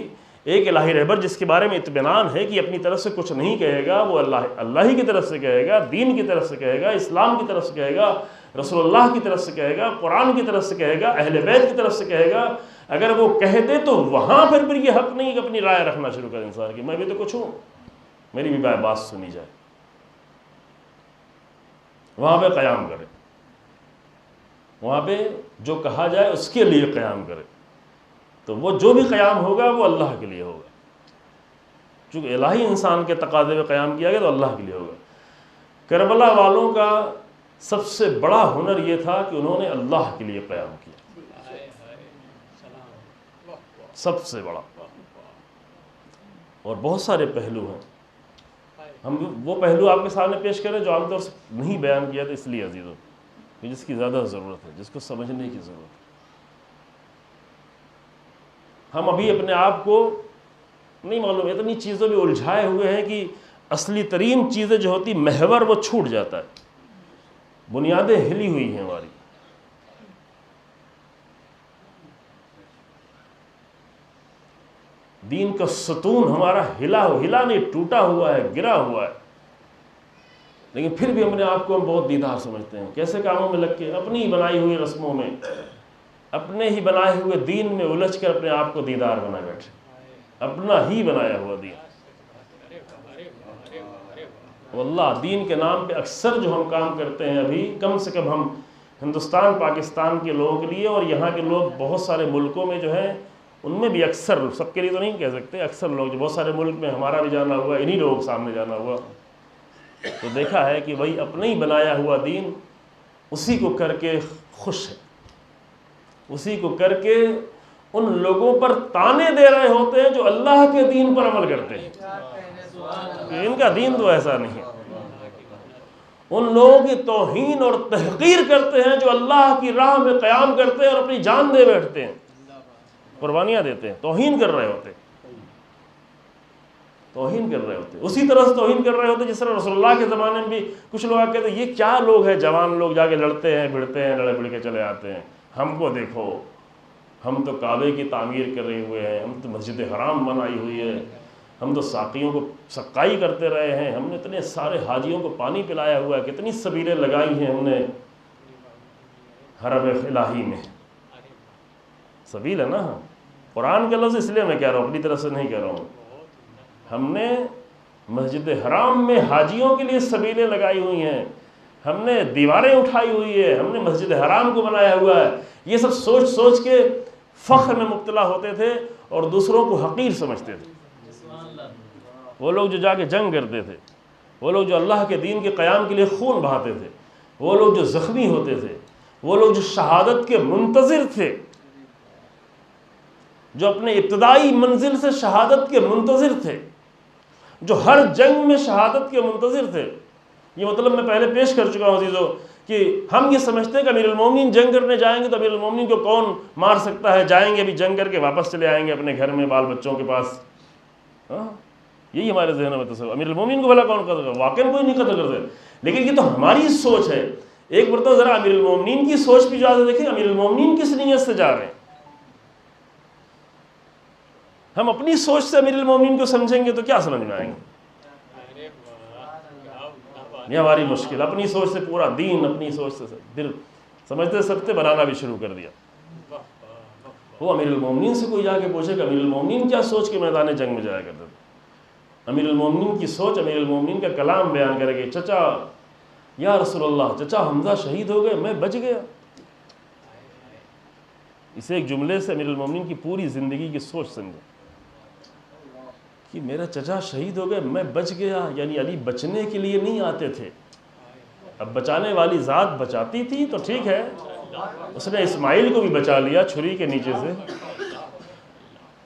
ایک الہی رہبر جس کے بارے میں اطمینان ہے کہ اپنی طرف سے کچھ نہیں کہے گا، وہ اللہ ہی کی طرف سے کہے گا، دین کی طرف سے کہے گا، اسلام کی طرف سے کہے گا، رسول اللہ کی طرف سے کہے گا، قرآن کی طرف سے کہے گا، اہل بیت کی طرف سے کہے گا، اگر وہ کہہ دے تو وہاں پھر یہ حق نہیں کہ اپنی رائے رکھنا شروع کر انسان کی، میں بھی تو کچھ ہوں، میری بھی بات سنی جائے، وہاں پہ قیام کرے، وہاں پہ جو کہا جائے اس کے لیے قیام کرے، تو وہ جو بھی قیام ہوگا وہ اللہ کے لیے ہوگا، چونکہ الہی انسان کے تقاضے میں قیام کیا گیا تو اللہ کے لیے ہوگا۔ کربلا والوں کا سب سے بڑا ہنر یہ تھا کہ انہوں نے اللہ کے لیے قیام کیا، سب سے بڑا، اور بہت سارے پہلو ہیں، ہم وہ پہلو آپ کے سامنے پیش کریں جو عام طور سے نہیں بیان کیا تھا، اس لیے عزیزوں کہ جس کی زیادہ ضرورت ہے، جس کو سمجھنے کی ضرورت ہے۔ ہم ابھی اپنے آپ کو نہیں معلوم، اتنی چیزوں میں الجھائے ہوئے ہیں کہ اصلی ترین چیزیں جو ہوتی محور وہ چھوٹ جاتا ہے، بنیادیں ہلی ہوئی ہیں ہماری۔ دین کا ستون ہمارا ہلا نہیں، ٹوٹا ہوا ہے، گرا ہوا ہے، لیکن پھر بھی اپنے آپ کو ہم بہت دیندار سمجھتے ہیں۔ کیسے کاموں میں لگ کے، اپنی ہی بنائی ہوئی رسموں میں، اپنے ہی بنائے ہوئے دین میں الجھ کر اپنے آپ کو دیندار بنا بیٹھے، اپنا ہی بنایا ہوا دین۔ واللہ دین کے نام پہ اکثر جو ہم کام کرتے ہیں، ابھی کم سے کم ہم ہندوستان پاکستان کے لوگوں کے لیے، اور یہاں کے لوگ بہت سارے ملکوں میں جو ہیں ان میں بھی اکثر، سب کے لیے تو نہیں کہہ سکتے، اکثر لوگ جو بہت سارے ملک میں ہمارا بھی جانا ہوا، انہی لوگوں کے سامنے جانا ہوا، تو دیکھا ہے کہ وہی اپنے ہی بنایا ہوا دین، اسی کو کر کے خوش ہے، اسی کو کر کے ان لوگوں پر تانے دے رہے ہوتے ہیں جو اللہ کے دین پر عمل کرتے ہیں کہ ان کا دین تو ایسا نہیں ہے۔ ان لوگوں کی توہین اور تحقیر کرتے ہیں جو اللہ کی راہ میں قیام کرتے ہیں اور اپنی جان دے بیٹھتے ہیں، قربانیاں دیتے ہیں، توہین کر رہے ہوتے ہیں، توہین کر رہے ہوتے ہیں، اسی طرح سے توہین کر رہے ہوتے ہیں جس طرح رسول اللہ کے زمانے میں بھی کچھ لوگ کہتے ہیں یہ کیا لوگ ہیں، جوان لوگ جا کے لڑتے ہیں، بھڑتے ہیں، لڑے بھڑ کے چلے آتے ہیں، ہم کو دیکھو، ہم تو کعبے کی تعمیر کر رہے ہوئے ہیں، ہم تو مسجد حرام بنائی ہوئی ہے، ہم تو ساقیوں کو سقائی کرتے رہے ہیں، ہم نے اتنے سارے حاجیوں کو پانی پلایا ہوا ہے، کتنی سبیلیں لگائی ہیں ہم نے حرم الہی میں۔ سبیل ہے نا، قرآن کا لفظ اس لیے میں کہہ رہا ہوں، اپنی طرف سے نہیں کہہ رہا ہوں، ہم نے مسجد حرام میں حاجیوں کے لیے سبیلیں لگائی ہوئی ہیں، ہم نے دیواریں اٹھائی ہوئی ہے، ہم نے مسجد حرام کو بنایا ہوا ہے۔ یہ سب سوچ سوچ کے فخر میں مبتلا ہوتے تھے اور دوسروں کو حقیر سمجھتے تھے۔ وہ لوگ جو جا کے جنگ کرتے تھے، وہ لوگ جو اللہ کے دین کے قیام کے لیے خون بہاتے تھے، وہ لوگ جو زخمی ہوتے تھے، وہ لوگ جو شہادت کے منتظر تھے، جو اپنے ابتدائی منزل سے شہادت کے منتظر تھے، جو ہر جنگ میں شہادت کے منتظر تھے۔ یہ مطلب میں پہلے پیش کر چکا ہوں عزیزو کہ ہم یہ سمجھتے ہیں کہ امیر المومنین جنگ کرنے جائیں گے تو امیر المومنین کو کون مار سکتا ہے، جائیں گے بھی جنگ کر کے واپس چلے آئیں گے اپنے گھر میں بال بچوں کے پاس۔ یہی ہمارے ذہنوں میں تصور، امیر المومنین کو بھلا کون قتل کرتا، واقعی کوئی نہیں قتل کرتا، لیکن یہ تو ہماری سوچ ہے۔ ایک مرتبہ ذرا امیر المومنین کی سوچ بھی جا دیکھیں، امیر المومنین کس نیت سے جا رہے ہیں۔ ہم اپنی سوچ سے امیر المومنین کو سمجھیں گے تو کیا سمجھ میں آئیں گے؟ یہ ہماری مشکل، اپنی سوچ سے پورا دین، اپنی سوچ سے دل سمجھتے سمجھتے بنانا بھی شروع کر دیا۔ وہ امیر المومنین سے کوئی جا کے پوچھے کہ امیر المومنین کیا سوچ کے میدان جنگ میں جایا کرتے تھے؟ امیر المومنین کی سوچ، امیر المومنین کا کلام بیان کرے گے، چچا یا رسول اللہ، چچا حمزہ شہید ہو گئے، میں بچ گیا۔ اسے ایک جملے سے امیر المومنین کی پوری زندگی کی سوچ سمجھے کہ میرا چچا شہید ہو گئے، میں بچ گیا، یعنی علی بچنے کے لیے نہیں آتے تھے، اب بچانے والی ذات بچاتی تھی تو ٹھیک ہے، اس نے اسماعیل کو بھی بچا لیا چھری کے نیچے سے،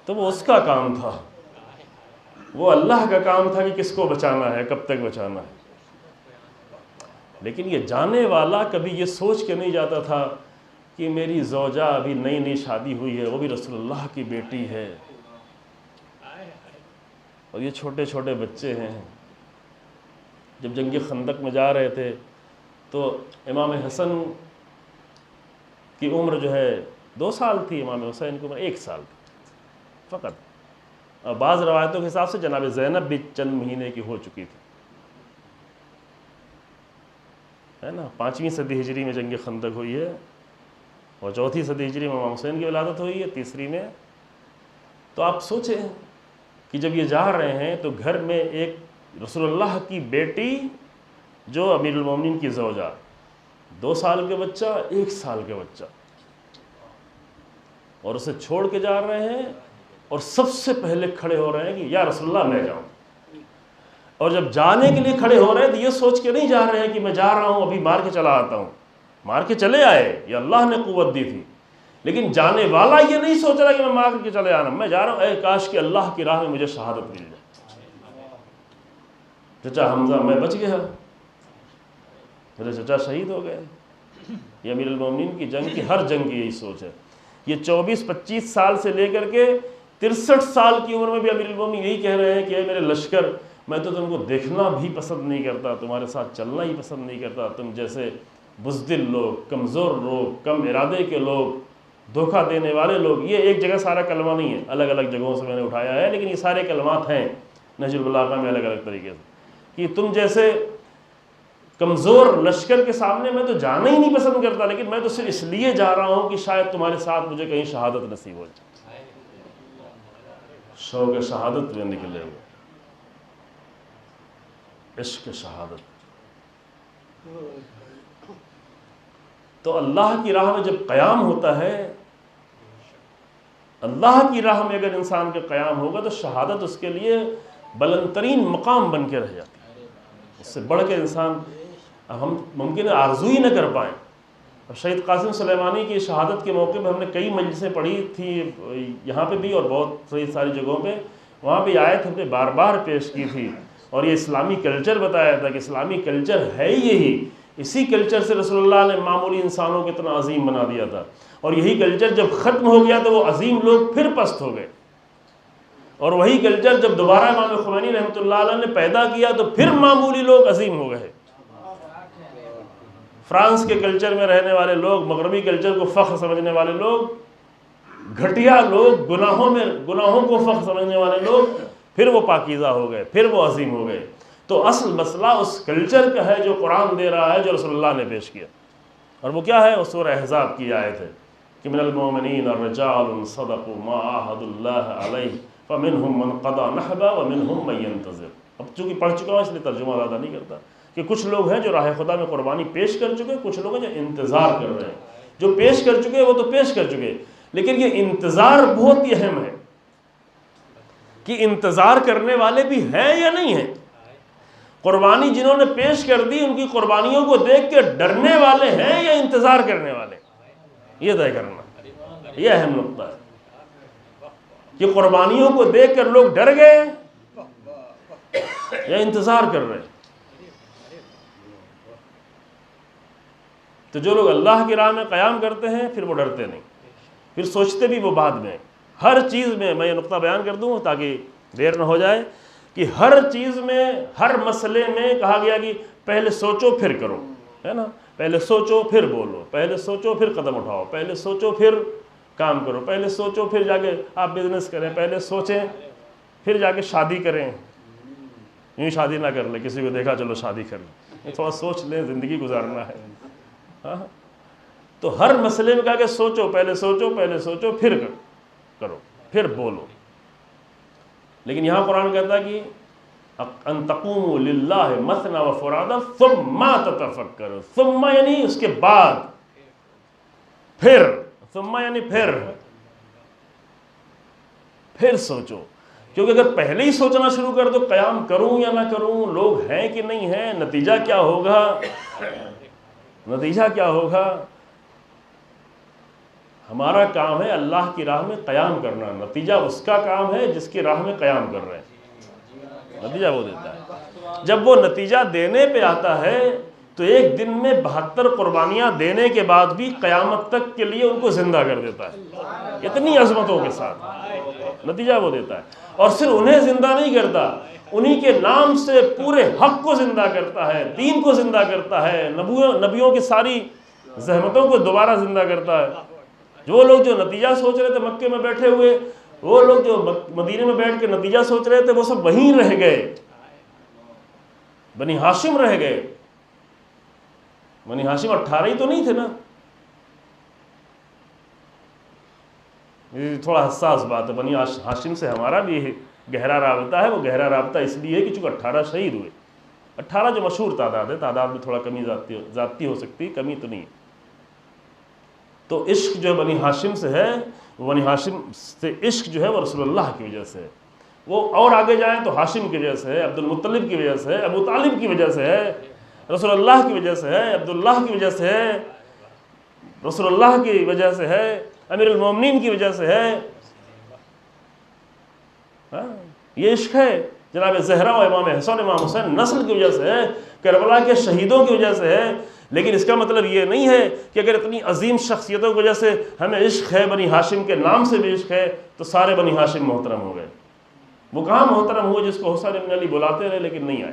تو وہ اس کا کام تھا، وہ اللہ کا کام تھا کہ کس کو بچانا ہے، کب تک بچانا ہے۔ لیکن یہ جانے والا کبھی یہ سوچ کے نہیں جاتا تھا کہ میری زوجہ ابھی نئی نئی شادی ہوئی ہے، وہ بھی رسول اللہ کی بیٹی ہے، اور یہ چھوٹے چھوٹے بچے ہیں۔ جب جنگ خندق میں جا رہے تھے تو امام حسن کی عمر جو ہے 2 سال تھی، امام حسین کی عمر 1 سال تھی فقط، اور بعض روایتوں کے حساب سے جناب زینب بھی چند مہینے کی ہو چکی تھی، ہے نا۔ 5ویں صدی ہجری میں جنگ خندق ہوئی ہے، اور 4تھی صدی ہجری میں امام حسین کی ولادت ہوئی ہے، 3ری میں۔ تو آپ سوچیں کہ جب یہ جا رہے ہیں تو گھر میں ایک رسول اللہ کی بیٹی جو امیر المومنین کی زوجہ، 2 سال کے بچہ، 1 سال کے بچہ، اور اسے چھوڑ کے جا رہے ہیں، اور سب سے پہلے کھڑے ہو رہے ہیں کہ یا رسول اللہ میں جاؤں۔ اور جب جانے کے لیے کھڑے ہو رہے ہیں تو یہ سوچ کے نہیں جا رہے ہیں کہ میں جا رہا ہوں ابھی مار کے چلا آتا ہوں، مار کے چلے آئے، یہ اللہ نے قوت دی تھی، لیکن جانے والا یہ نہیں سوچ رہا کہ میں مار کے چلے آنا، میں جا رہا ہوں اے کاش کہ اللہ کی راہ میں مجھے شہادت مل جائے۔ چچا حمزہ میں بچ گیا، میرے چچا شہید ہو گئے۔ یہ امیر المومنین کی جنگ کی، ہر جنگ کی یہی سوچ ہے۔ یہ 24-25 سال سے لے کر کے 63 سال کی عمر میں بھی امیر المومنین یہی کہہ رہے ہیں کہ اے میرے لشکر، میں تو تم کو دیکھنا بھی پسند نہیں کرتا، تمہارے ساتھ چلنا ہی پسند نہیں کرتا، تم جیسے بزدل لوگ، کمزور لوگ، کم ارادے کے لوگ دھوکہ دینے والے لوگ. یہ ایک جگہ سارا کلمہ نہیں ہے، الگ الگ جگہوں سے میں نے اٹھایا ہے، لیکن یہ سارے کلمات ہیں نہج البلاغہ میں الگ الگ طریقے سے، کہ تم جیسے کمزور لشکر کے سامنے میں تو جانا ہی نہیں پسند کرتا، لیکن میں تو صرف اس لیے جا رہا ہوں کہ شاید تمہارے ساتھ مجھے کہیں شہادت نصیب ہو جائے. شوق شہادت میں نکلے ہوئے، عشق شہادت. تو اللہ کی راہ میں جب قیام ہوتا ہے، اللہ کی راہ میں اگر انسان کے قیام ہوگا تو شہادت اس کے لیے بلند ترین مقام بن کے رہ جاتی ہے. اس سے بڑھ کے انسان اب ہم ممکن ہے آرزو ہی نہ کر پائیں. اب شہید قاسم سلیمانی کی شہادت کے موقع پہ ہم نے کئی مجلسیں پڑھی تھی، یہاں پہ بھی اور بہت ساری جگہوں پہ. وہاں پہ آیت ہم نے بار بار پیش کی تھی اور یہ اسلامی کلچر بتایا تھا کہ اسلامی کلچر ہے یہی. اسی کلچر سے رسول اللہ نے معمولی انسانوں کو اتنا عظیم بنا دیا تھا، اور یہی کلچر جب ختم ہو گیا تو وہ عظیم لوگ پھر پست ہو گئے. اور وہی کلچر جب دوبارہ امام خمینی رحمۃ اللہ علیہ نے پیدا کیا تو پھر معمولی لوگ عظیم ہو گئے. فرانس کے کلچر میں رہنے والے لوگ، مغربی کلچر کو فخر سمجھنے والے لوگ، گھٹیا لوگ، گناہوں کو فخر سمجھنے والے لوگ، پھر وہ پاکیزہ ہو گئے، پھر وہ عظیم ہو گئے. تو اصل مسئلہ اس کلچر کا ہے جو قرآن دے رہا ہے، جو رسول اللہ نے پیش کیا. اور وہ کیا ہے؟ وہ سورہ احزاب کی آیت ہے کہ من المؤمنین رجال صدقوا ما عاہدوا اللہ علیہ فمنہم من قضى نحبہ ومنہم من ينتظر. اب چونکہ پڑھ چکا ہوں اس لیے ترجمہ زیادہ نہیں کرتا، کہ کچھ لوگ ہیں جو راہ خدا میں قربانی پیش کر چکے، کچھ لوگ ہیں جو انتظار کر رہے ہیں. جو پیش کر چکے وہ تو پیش کر چکے، لیکن یہ انتظار بہت ہی اہم ہے کہ انتظار کرنے والے بھی ہیں یا نہیں ہیں. قربانی جنہوں نے پیش کر دی ان کی قربانیوں کو دیکھ کے ڈرنے والے ہیں یا انتظار کرنے والے، یہ طے کرنا. یہ اہم نقطہ ہے کہ قربانیوں کو دیکھ کر لوگ ڈر گئے یا انتظار کر رہے ہیں. تو جو لوگ اللہ کی راہ میں قیام کرتے ہیں پھر وہ ڈرتے نہیں، پھر سوچتے بھی وہ بعد میں. ہر چیز میں میں یہ نقطہ بیان کر دوں تاکہ دیر نہ ہو جائے کہ ہر چیز میں، ہر مسئلے میں کہا گیا کہ پہلے سوچو پھر کرو، ہے نا. پہلے سوچو پھر بولو، پہلے سوچو پھر قدم اٹھاؤ، پہلے سوچو پھر کام کرو، پہلے سوچو پھر جا کے آپ بزنس کریں، پہلے سوچیں پھر جا کے شادی کریں. یوں شادی نہ کر لیں، کسی کو دیکھا چلو شادی کر لیں، تھوڑا سوچ لیں، زندگی گزارنا ہے. ہاں تو ہر مسئلے میں کہا کہ سوچو، پہلے سوچو، پہلے سوچو پھر کرو، پھر بولو. لیکن یہاں قرآن کہتا ہے کہ ان تقوموا للہ مثنی و فرادا ثم تتفکروا. ثم یعنی اس کے بعد، پھر، ثم یعنی پھر سوچو. کیونکہ اگر پہلے ہی سوچنا شروع کر دو قیام کروں یا نہ کروں، لوگ ہیں کہ نہیں ہیں، نتیجہ کیا ہوگا، نتیجہ کیا ہوگا. ہمارا کام ہے اللہ کی راہ میں قیام کرنا، نتیجہ اس کا کام ہے جس کی راہ میں قیام کر رہے ہیں. نتیجہ وہ دیتا ہے. جب وہ نتیجہ دینے پہ آتا ہے تو ایک دن میں 72 قربانیاں دینے کے بعد بھی قیامت تک کے لیے ان کو زندہ کر دیتا ہے، اتنی عظمتوں کے ساتھ نتیجہ وہ دیتا ہے. اور صرف انہیں زندہ نہیں کرتا، انہی کے نام سے پورے حق کو زندہ کرتا ہے، دین کو زندہ کرتا ہے، نبیوں کی ساری زحمتوں کو دوبارہ زندہ کرتا ہے. جو لوگ جو نتیجہ سوچ رہے تھے مکے میں بیٹھے ہوئے، وہ لوگ جو مدینے میں بیٹھ کے نتیجہ سوچ رہے تھے، وہ سب وہیں رہ گئے، بنی ہاشم رہ گئے. بنی ہاشم 18 ہی تو نہیں تھے نا. یہ تھوڑا حساس بات ہے. بنی ہاشم سے ہمارا بھی گہرا رابطہ ہے. وہ گہرا رابطہ اس لیے ہے کہ چونکہ 18 شہید ہوئے. 18 جو مشہور تعداد ہے، تعداد میں تھوڑا کمی زیادتی ہو سکتی، کمی تو نہیں. تو عشق جو بنی ہاشم سے ہے، وہ بنی ہاشم سے عشق جو ہے وہ رسول اللہ کی وجہ سے ہے. وہ اور آگے جائیں تو ہاشم کی وجہ سے ہے، عبد المطلب کی وجہ سے ہے، ابو طالب کی وجہ سے ہے، رسول اللہ کی وجہ سے ہے، عبداللہ کی وجہ سے ہے، رسول اللہ کی وجہ سے ہے، امیر المومنین کی وجہ سے ہے. یہ عشق ہے. جناب زہرا و امام حسن امام حسین نسل کی وجہ سے ہے، کربلا کے شہیدوں کی وجہ سے ہے. لیکن اس کا مطلب یہ نہیں ہے کہ اگر اتنی عظیم شخصیتوں کی وجہ سے ہمیں عشق ہے، بنی ہاشم کے نام سے بھی عشق ہے، تو سارے بنی ہاشم محترم ہو گئے. وہ کہاں محترم ہوئے جس کو حسین ابن علی بلاتے رہے لیکن نہیں آئے.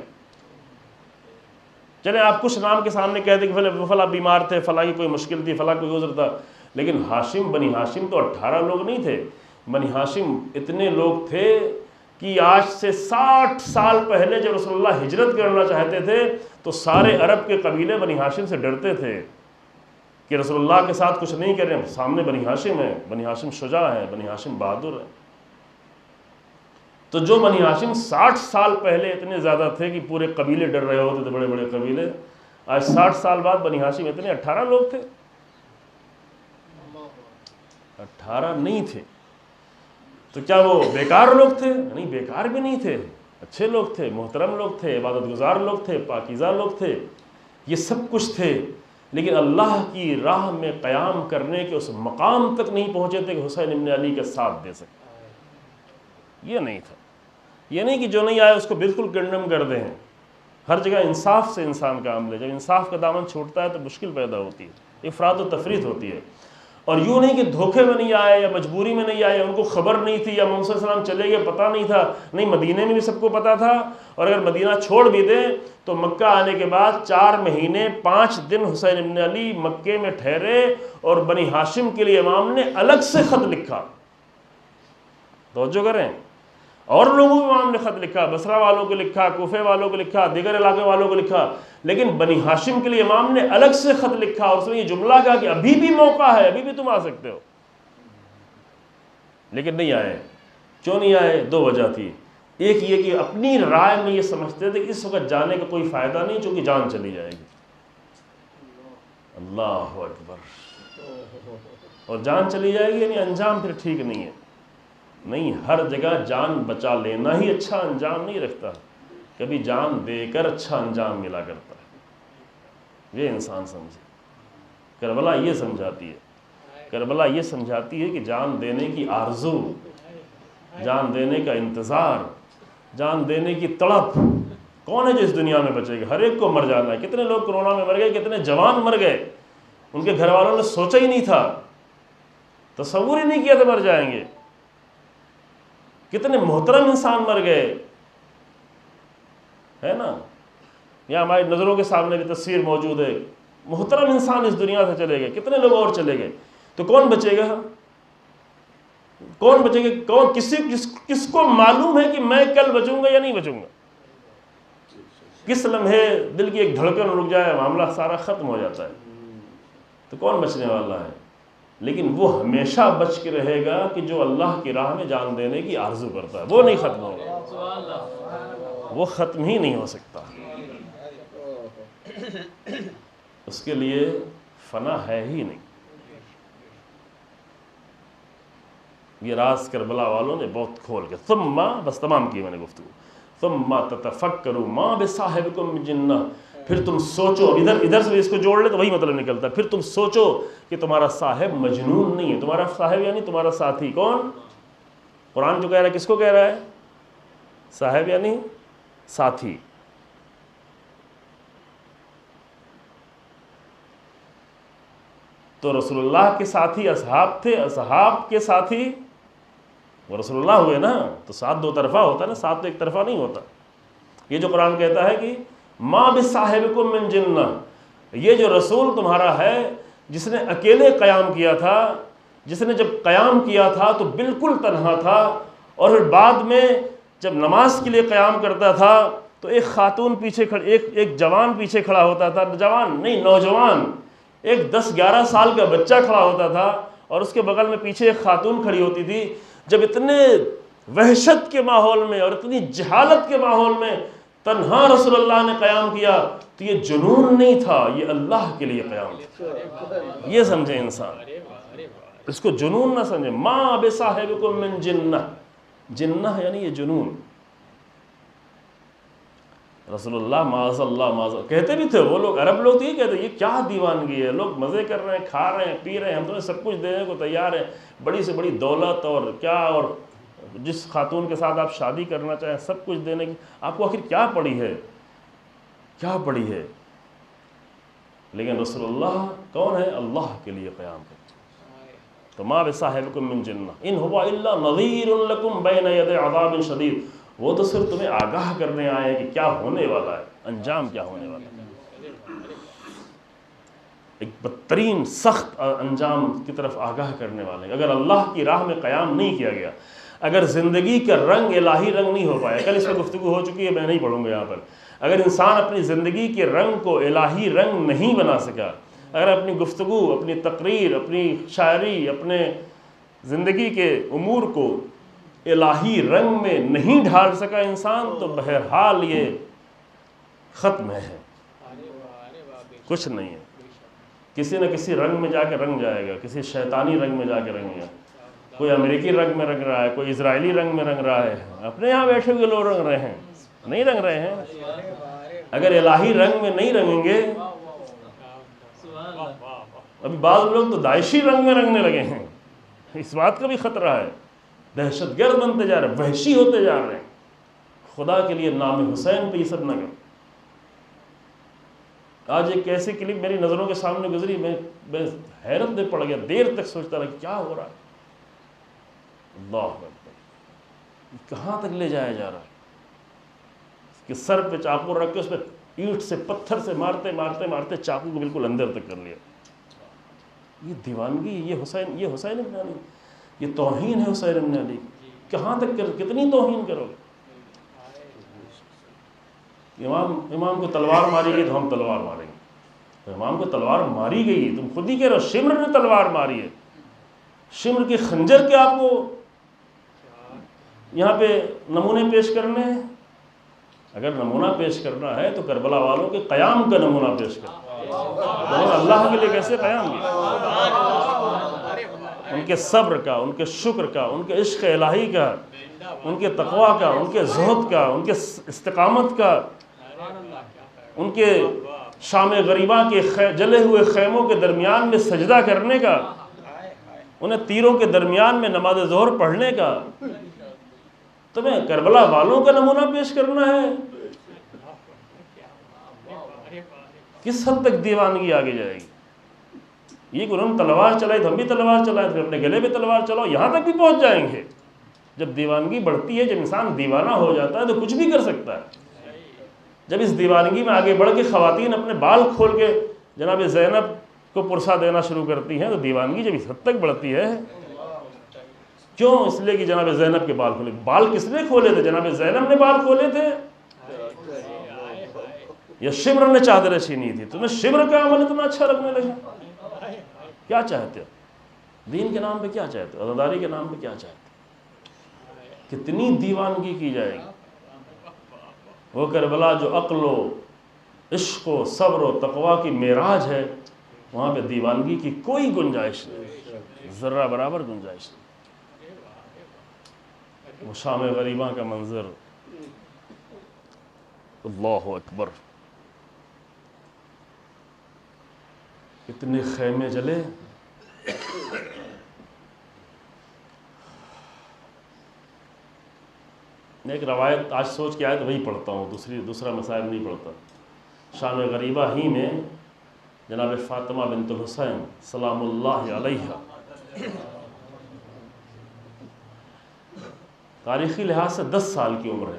چلیں آپ کچھ نام کے سامنے کہہ دیں کہ فلاں بیمار تھے، فلاں کی کوئی مشکل تھی، فلاں کوئی عذر تھا، لیکن ہاشم، بنی ہاشم تو 18 لوگ نہیں تھے، بنی ہاشم اتنے لوگ تھے کہ آج سے 60 سال پہلے جب رسول اللہ ہجرت کرنا چاہتے تھے تو سارے عرب کے قبیلے بنی ہاشم سے ڈرتے تھے کہ رسول اللہ کے ساتھ کچھ نہیں کریں، سامنے بنی ہاشم ہے، بنی ہاشم شجاع ہے، بنی ہاشم بہادر ہے۔ تو جو بنی ہاشم 60 سال پہلے اتنے زیادہ تھے کہ پورے قبیلے ڈر رہے ہوتے تھے، بڑے بڑے قبیلے، آج 60 سال بعد بنی ہاشم اتنے 18 لوگ تھے، 18 نہیں تھے۔ تو کیا وہ بیکار لوگ تھے؟ نہیں، بیکار بھی نہیں تھے، اچھے لوگ تھے، محترم لوگ تھے، عبادت گزار لوگ تھے، پاکیزہ لوگ تھے، یہ سب کچھ تھے، لیکن اللہ کی راہ میں قیام کرنے کے اس مقام تک نہیں پہنچے تھے کہ حسین ابن علی کا ساتھ دے سکے۔ یہ نہیں تھا، یہ نہیں کہ جو نہیں آئے اس کو بالکل کنڈم کر دیں۔ ہر جگہ انصاف سے انسان کا عمل ہے، جب انصاف کا دامن چھوٹتا ہے تو مشکل پیدا ہوتی ہے، افراط و تفریط ہوتی ہے۔ اور یوں نہیں کہ دھوکے میں نہیں آئے یا مجبوری میں نہیں آئے، ان کو خبر نہیں تھی یا محمد صلی اللہ علیہ وسلم چلے گئے پتہ نہیں تھا، نہیں، مدینے میں بھی سب کو پتہ تھا، اور اگر مدینہ چھوڑ بھی دیں تو مکہ آنے کے بعد 4 مہینے 5 دن حسین ابن علی مکے میں ٹھہرے اور بنی ہاشم کے لیے امام نے الگ سے خط لکھا۔ توجہ کریں، اور لوگوں کو امام نے خط لکھا، بصرہ والوں کو لکھا، کوفے والوں کو لکھا، دیگر علاقے والوں کو لکھا، لیکن بنی ہاشم کے لیے امام نے الگ سے خط لکھا اور اس میں یہ جملہ کہا کہ ابھی بھی موقع ہے، ابھی بھی تم آ سکتے ہو، لیکن نہیں آئے۔ کیوں نہیں آئے؟ 2 وجہ تھی۔ ایک یہ کہ اپنی رائے میں یہ سمجھتے تھے کہ اس وقت جانے کا کوئی فائدہ نہیں چونکہ جان چلی جائے گی۔ اللہ اکبر۔ اور جان چلی جائے گی یعنی انجام پھر ٹھیک نہیں ہے۔ نہیں، ہر جگہ جان بچا لینا ہی اچھا انجام نہیں رکھتا، کبھی جان دے کر اچھا انجام ملا کرتا ہے۔ یہ انسان سمجھے۔ کربلا یہ سمجھاتی ہے، کربلا یہ سمجھاتی ہے کہ جان دینے کی آرزو، جان دینے کا انتظار، جان دینے کی تڑپ۔ کون ہے جو اس دنیا میں بچے گا؟ ہر ایک کو مر جانا ہے۔ کتنے لوگ کرونا میں مر گئے، کتنے جوان مر گئے، ان کے گھر والوں نے سوچا ہی نہیں تھا، تصور ہی نہیں کیا تھا مر جائیں گے۔ کتنے محترم انسان مر گئے، ہے نا؟ یہاں ہماری نظروں کے سامنے بھی تصویر موجود ہے، محترم انسان اس دنیا سے چلے گئے، کتنے لوگ اور چلے گئے۔ تو کون بچے گا؟ کون بچے گا؟ کون؟ کس کو معلوم ہے کہ میں کل بچوں گا یا نہیں بچوں گا؟ کس لمحے دل کی ایک دھڑکن رک جائے، معاملہ سارا ختم ہو جاتا ہے۔ تو کون بچنے والا ہے؟ لیکن وہ ہمیشہ بچ کے رہے گا کہ جو اللہ کی راہ میں جان دینے کی آرزو کرتا ہے، وہ نہیں ختم ہوگا، وہ ختم ہی نہیں ہو سکتا۔ اس کے لیے فنا ہے ہی نہیں۔ یہ راز کربلا والوں نے بہت کھول کے، ثم، بس تمام کی میں نے گفتگو، ثم تتفکروا ما بصاحبکم من جنہ، پھر تم سوچو، ادھر سے بھی اس کو جوڑ لے تو وہی مطلب نکلتا ہے، پھر تم سوچو کہ تمہارا صاحب مجنون نہیں ہے۔ تمہارا صاحب یعنی تمہارا ساتھی۔ کون؟ قرآن جو کہہ رہا ہے کس کو کہہ رہا ہے؟ صاحب یعنی ساتھی۔ تو رسول اللہ کے ساتھی اصحاب تھے، اصحاب کے ساتھی وہ رسول اللہ ہوئے نا، تو ساتھ 2 طرفہ ہوتا ہے نا، ساتھ تو ایک طرفہ نہیں ہوتا۔ یہ جو قرآن کہتا ہے کہ ما بصاحبکم من جنہ، یہ جو رسول تمہارا ہے جس نے اکیلے قیام کیا تھا، جس نے جب قیام کیا تھا تو بالکل تنہا تھا، اور پھر بعد میں جب نماز کے لیے قیام کرتا تھا تو ایک خاتون پیچھے ایک جوان پیچھے کھڑا ہوتا تھا، جوان نہیں، نوجوان، ایک 10-11 سال کا بچہ کھڑا ہوتا تھا اور اس کے بغل میں پیچھے ایک خاتون کھڑی ہوتی تھی۔ جب اتنے وحشت کے ماحول میں اور اتنی جہالت کے ماحول میں تنہا رسول اللہ نے قیام کیا تو یہ جنون نہیں تھا، یہ اللہ کے لیے قیام تھا۔ یہ سمجھے انسان، اس کو جنون نہ سمجھے۔ ما بصاحبکم من جنہ، جنہ یعنی یہ جنون۔ رسول اللہ معاذ اللہ معاذ اللہ کہتے بھی تھے، وہ لوگ عرب لوگ یہ کہتے، یہ کیا دیوانگی ہے، لوگ مزے کر رہے ہیں، کھا رہے ہیں، پی رہے ہیں، ہم تمہیں سب کچھ دینے کو تیار ہیں، بڑی سے بڑی دولت اور کیا، اور جس خاتون کے ساتھ آپ شادی کرنا چاہیں سب کچھ دینے کی، آپ کو آخر کیا پڑی ہے، کیا پڑی ہے؟ لیکن رسول اللہ کون ہے؟ اللہ کے لیے قیام کرتے۔ تو ما بصاحبکم من جنہ ان هو الا نذیر لکم بین یدی عذاب شدید، وہ تو صرف تمہیں آگاہ کرنے آئے کہ کیا ہونے والا ہے، انجام کیا ہونے والا ہے۔ ایک بدترین سخت انجام کی طرف آگاہ کرنے والے ہیں۔ اگر اللہ کی راہ میں قیام نہیں کیا گیا، اگر زندگی کا رنگ الہی رنگ نہیں ہو پایا، کل اس پہ گفتگو ہو چکی ہے، میں نہیں پڑھوں گا یہاں پر، اگر انسان اپنی زندگی کے رنگ کو الہی رنگ نہیں بنا سکا، اگر اپنی گفتگو، اپنی تقریر، اپنی شاعری، اپنے زندگی کے امور کو الہی رنگ میں نہیں ڈھال سکا انسان، تو بہرحال یہ ختم ہے، کچھ نہیں ہے۔ کسی نہ کسی رنگ میں جا کے رنگ جائے گا، کسی شیطانی رنگ میں جا کے رنگ گا، کوئی امریکی رنگ میں رنگ رہا ہے، کوئی اسرائیلی رنگ میں رنگ رہا ہے، اپنے یہاں بیٹھے ہوئے لوگ رنگ رہے ہیں، نہیں رنگ رہے ہیں۔ اگر الہی رنگ میں نہیں رنگیں گے، ابھی بعض لوگ تو داعشی رنگ میں رنگنے لگے ہیں، اس بات کا بھی خطرہ ہے، دہشت گرد بنتے جا رہے ہیں، وحشی ہوتے جا رہے ہیں۔ خدا کے لیے نام حسین پہ یہ سب نہ کریں۔ آج ایک ایسی کلپ میری نظروں کے سامنے گزری، میں حیرت میں پڑ گیا، دیر تک سوچتا رہا کیا ہو رہا ہے۔ اللہ اکبر، کہاں تک لے جایا جا رہا ہے کہ سر پہ چاقو رکھ کے اس پہ اینٹ سے پتھر سے مارتے مارتے مارتے چاقو کو بالکل اندر تک کر لیا۔ یہ دیوانگی، یہ حسین ابن علی، یہ توہین ہے حسین ابن علی۔ کہاں تک کتنی توہین کرو گے؟ امام کو تلوار ماری گئی تو ہم تلوار ماریں گے، تو امام کو تلوار ماری گئی، تم خود ہی کہہ رہے ہو شمر نے تلوار ماری ہے، شمر کے خنجر کے آپ کو یہاں پہ نمونے پیش کرنے ہیں۔ اگر نمونہ پیش کرنا ہے تو کربلا والوں کے قیام کا نمونہ پیش کرنا، انہوں اللہ کے لیے کیسے قیام کیا، ان کے صبر کا، ان کے شکر کا، ان کے عشق الہی کا، ان کے تقوی کا، ان کے زہد کا، ان کے استقامت کا، ان کے شام غریبہ کے جلے ہوئے خیموں کے درمیان میں سجدہ کرنے کا، انہیں تیروں کے درمیان میں نماز ظہر پڑھنے کا، تمہیں کربلا والوں کا نمونہ پیش کرنا ہے؟ کس حد تک دیوانگی آگے جائے گی؟ یہ کہ انہوں نے تلوار چلائی تو ہم بھی تلوار چلائیں، پھر اپنے گلے پہ تلوار چلاؤ، یہاں تک بھی پہنچ جائیں گے۔ جب دیوانگی بڑھتی ہے، جب انسان دیوانہ ہو جاتا ہے تو کچھ بھی کر سکتا ہے۔ جب اس دیوانگی میں آگے بڑھ کے خواتین اپنے بال کھول کے جناب زینب کو پرسہ دینا شروع کرتی ہیں، تو دیوانگی جب اس حد تک بڑھتی ہے، کیوں؟ اس لیے کہ جناب زینب کے بال کھولے۔ بال کس نے کھولے تھے؟ جناب زینب نے بال کھولے تھے یا شمر نے چادریں چھینی تھی؟ تمہیں شمر کا عمل اتنا اچھا لگنے لگا؟ کیا چاہتے ہو؟ دین کے نام پہ کیا چاہتے ہو؟ عزاداری کے نام پہ کیا چاہتے ہو؟ کتنی دیوانگی کی جائے گی؟ وہ کربلا جو عقل و عشق و صبر و تقوی کی معراج ہے، وہاں پہ دیوانگی کی کوئی گنجائش نہیں، ذرہ برابر گنجائش نہیں۔ وہ شام غریباں کا منظر، اللہ اکبر، اتنے خیمے جلے۔ میں ایک روایت آج سوچ کے آیا تو وہی پڑھتا ہوں، دوسرا مسائل نہیں پڑھتا۔ شام غریبہ ہی میں جناب فاطمہ بنت الحسین سلام اللہ علیہا تاریخی لحاظ سے 10 سال کی عمر ہے،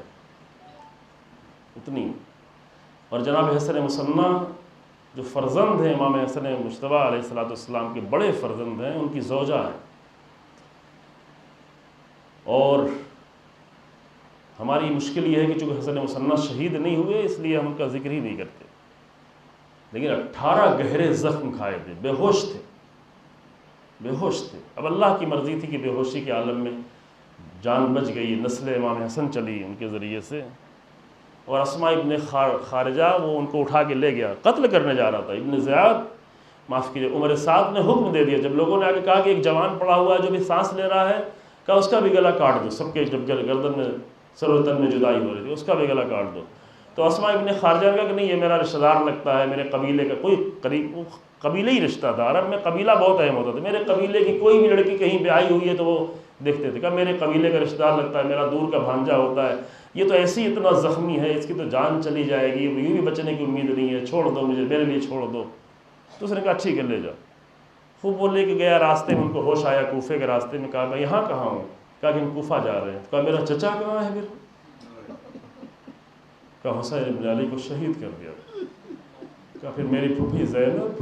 اتنی، اور جناب حسن مثنیٰ جو فرزند ہیں امام حسن مجتبیٰ علیہ السلام کے بڑے فرزند ہیں، ان کی زوجہ ہیں۔ اور ہماری مشکل یہ ہے کہ چونکہ حسن مثنیٰ شہید نہیں ہوئے، اس لیے ہم ان کا ذکر ہی نہیں کرتے، لیکن 18 گہرے زخم کھائے تھے، بے ہوش تھے، بے ہوش تھے۔ اب اللہ کی مرضی تھی کہ بے ہوشی کے عالم میں جان بچ گئی، نسل امام حسن چلی ان کے ذریعے سے، اور اسماء ابن خارجہ وہ ان کو اٹھا کے لے گیا، قتل کرنے جا رہا تھا۔ ابن زیاد، معاف کیجیے، عمر سعد نے حکم دے دیا، جب لوگوں نے آگے کہا کہ ایک جوان پڑا ہوا ہے جو بھی سانس لے رہا ہے، کہا اس کا بھی گلا کاٹ دو، سب کے جب گردن میں سر و تن میں جدائی ہو رہی تھی، اس کا بھی گلا کاٹ دو۔ تو اسماء ابن خارجہ نے کہا کہ نہیں، یہ میرا رشتہ دار لگتا ہے، میرے قبیلے کا کوئی قریب، قبیلے ہی رشتہ تھا، عرب میں قبیلہ بہت اہم ہوتا تھا، میرے قبیلے کی کوئی بھی لڑکی کہیں پہ آئی ہوئی ہے تو وہ دیکھتے تھے، کہا میرے قبیلے کا رشتہ دار لگتا ہے، میرا دور کا بھانجا ہوتا ہے، یہ تو ایسی اتنا زخمی ہے، اس کی تو جان چلی جائے گی، یوں بھی بچنے کی امید نہیں ہے، چھوڑ دو مجھے، میرے لیے چھوڑ دو۔ تو اس نے کہا ٹھیک ہے لے جاؤ۔ خوب وہ لے کے گیا، راستے میں ان کو ہوش آیا، کوفے کے راستے میں، کہا میں یہاں کہاں ہوں؟ کہا کہ ہم کوفہ جا رہے ہیں۔ کہا میرا چچا کہاں ہے پھر؟ کہا حسین ابن علی کو شہید کر دیا۔ کہا پھر میری پھوپھی زینب؟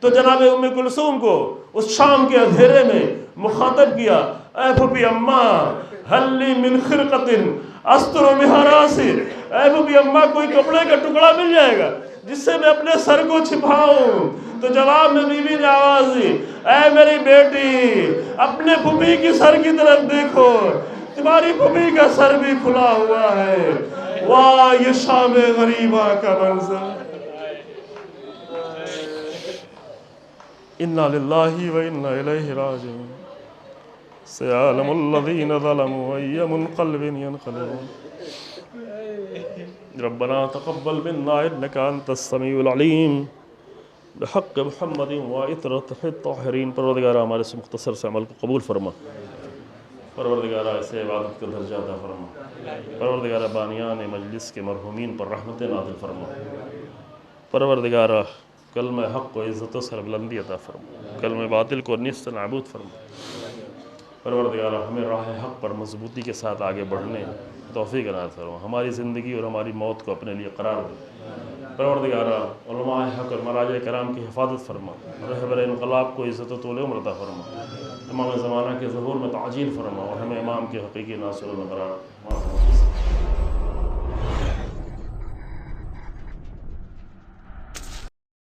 تو جناب ام کلثوم کو اس شام کے اندھیرے میں مخاطب کیا، اے پھوپھی اماں حلی من خرقت استر بہا راسی، اے پھوپھی اماں کوئی کپڑے کا ٹکڑا مل جائے گا جس سے میں اپنے سر کو چھپاؤں؟ تو جواب میں بیوی نے آواز دی، اے میری بیٹی اپنے پھوپھی کی سر کی طرف دیکھو، تمہاری پھوپھی کا سر بھی کھلا ہوا ہے۔ واہ یہ شام غریبہ کا منظر! اِنَّا لِلَّهِ وَإِنَّا إِلَيْهِ رَاجِعُونَ سَيَعْلَمُ الَّذِينَ ظَلَمُوا أَيَّ مُنقَلِبٍ يَنقَلِبُونَ رَبَّنَا تَقَبَّلْ مِنَّا إِنَّكَ أَنْتَ السَّمِيعُ الْعَلِيمُ بحق محمد وعطرتہ الطاہرین۔ پروردگارہ ہمارے اس مختصر سے عمل کو قبول فرما، پروردگارہ اسے عبادت کا درجہ عطا فرما، پروردگارہ بانیان مجلس کے مرحومین پر رحمت نازل فرما، پروردگارہ کلمہ حق کو عزت و سربلندی عطا فرما، کلمہ باطل کو نیست نابود فرما، پروردگارہ ہمیں راہ حق پر مضبوطی کے ساتھ آگے بڑھنے توفیق عنایت فرما، ہماری زندگی اور ہماری موت کو اپنے لیے قرار دے، پروردگارہ علماء حق اور مراجع کرام کی حفاظت فرما، رہبر انقلاب کو عزت و طول عمر عطا فرما، امام زمانہ کے ظہور میں تعجیل فرما اور ہمیں امام کے حقیقی ناصروں میں قرار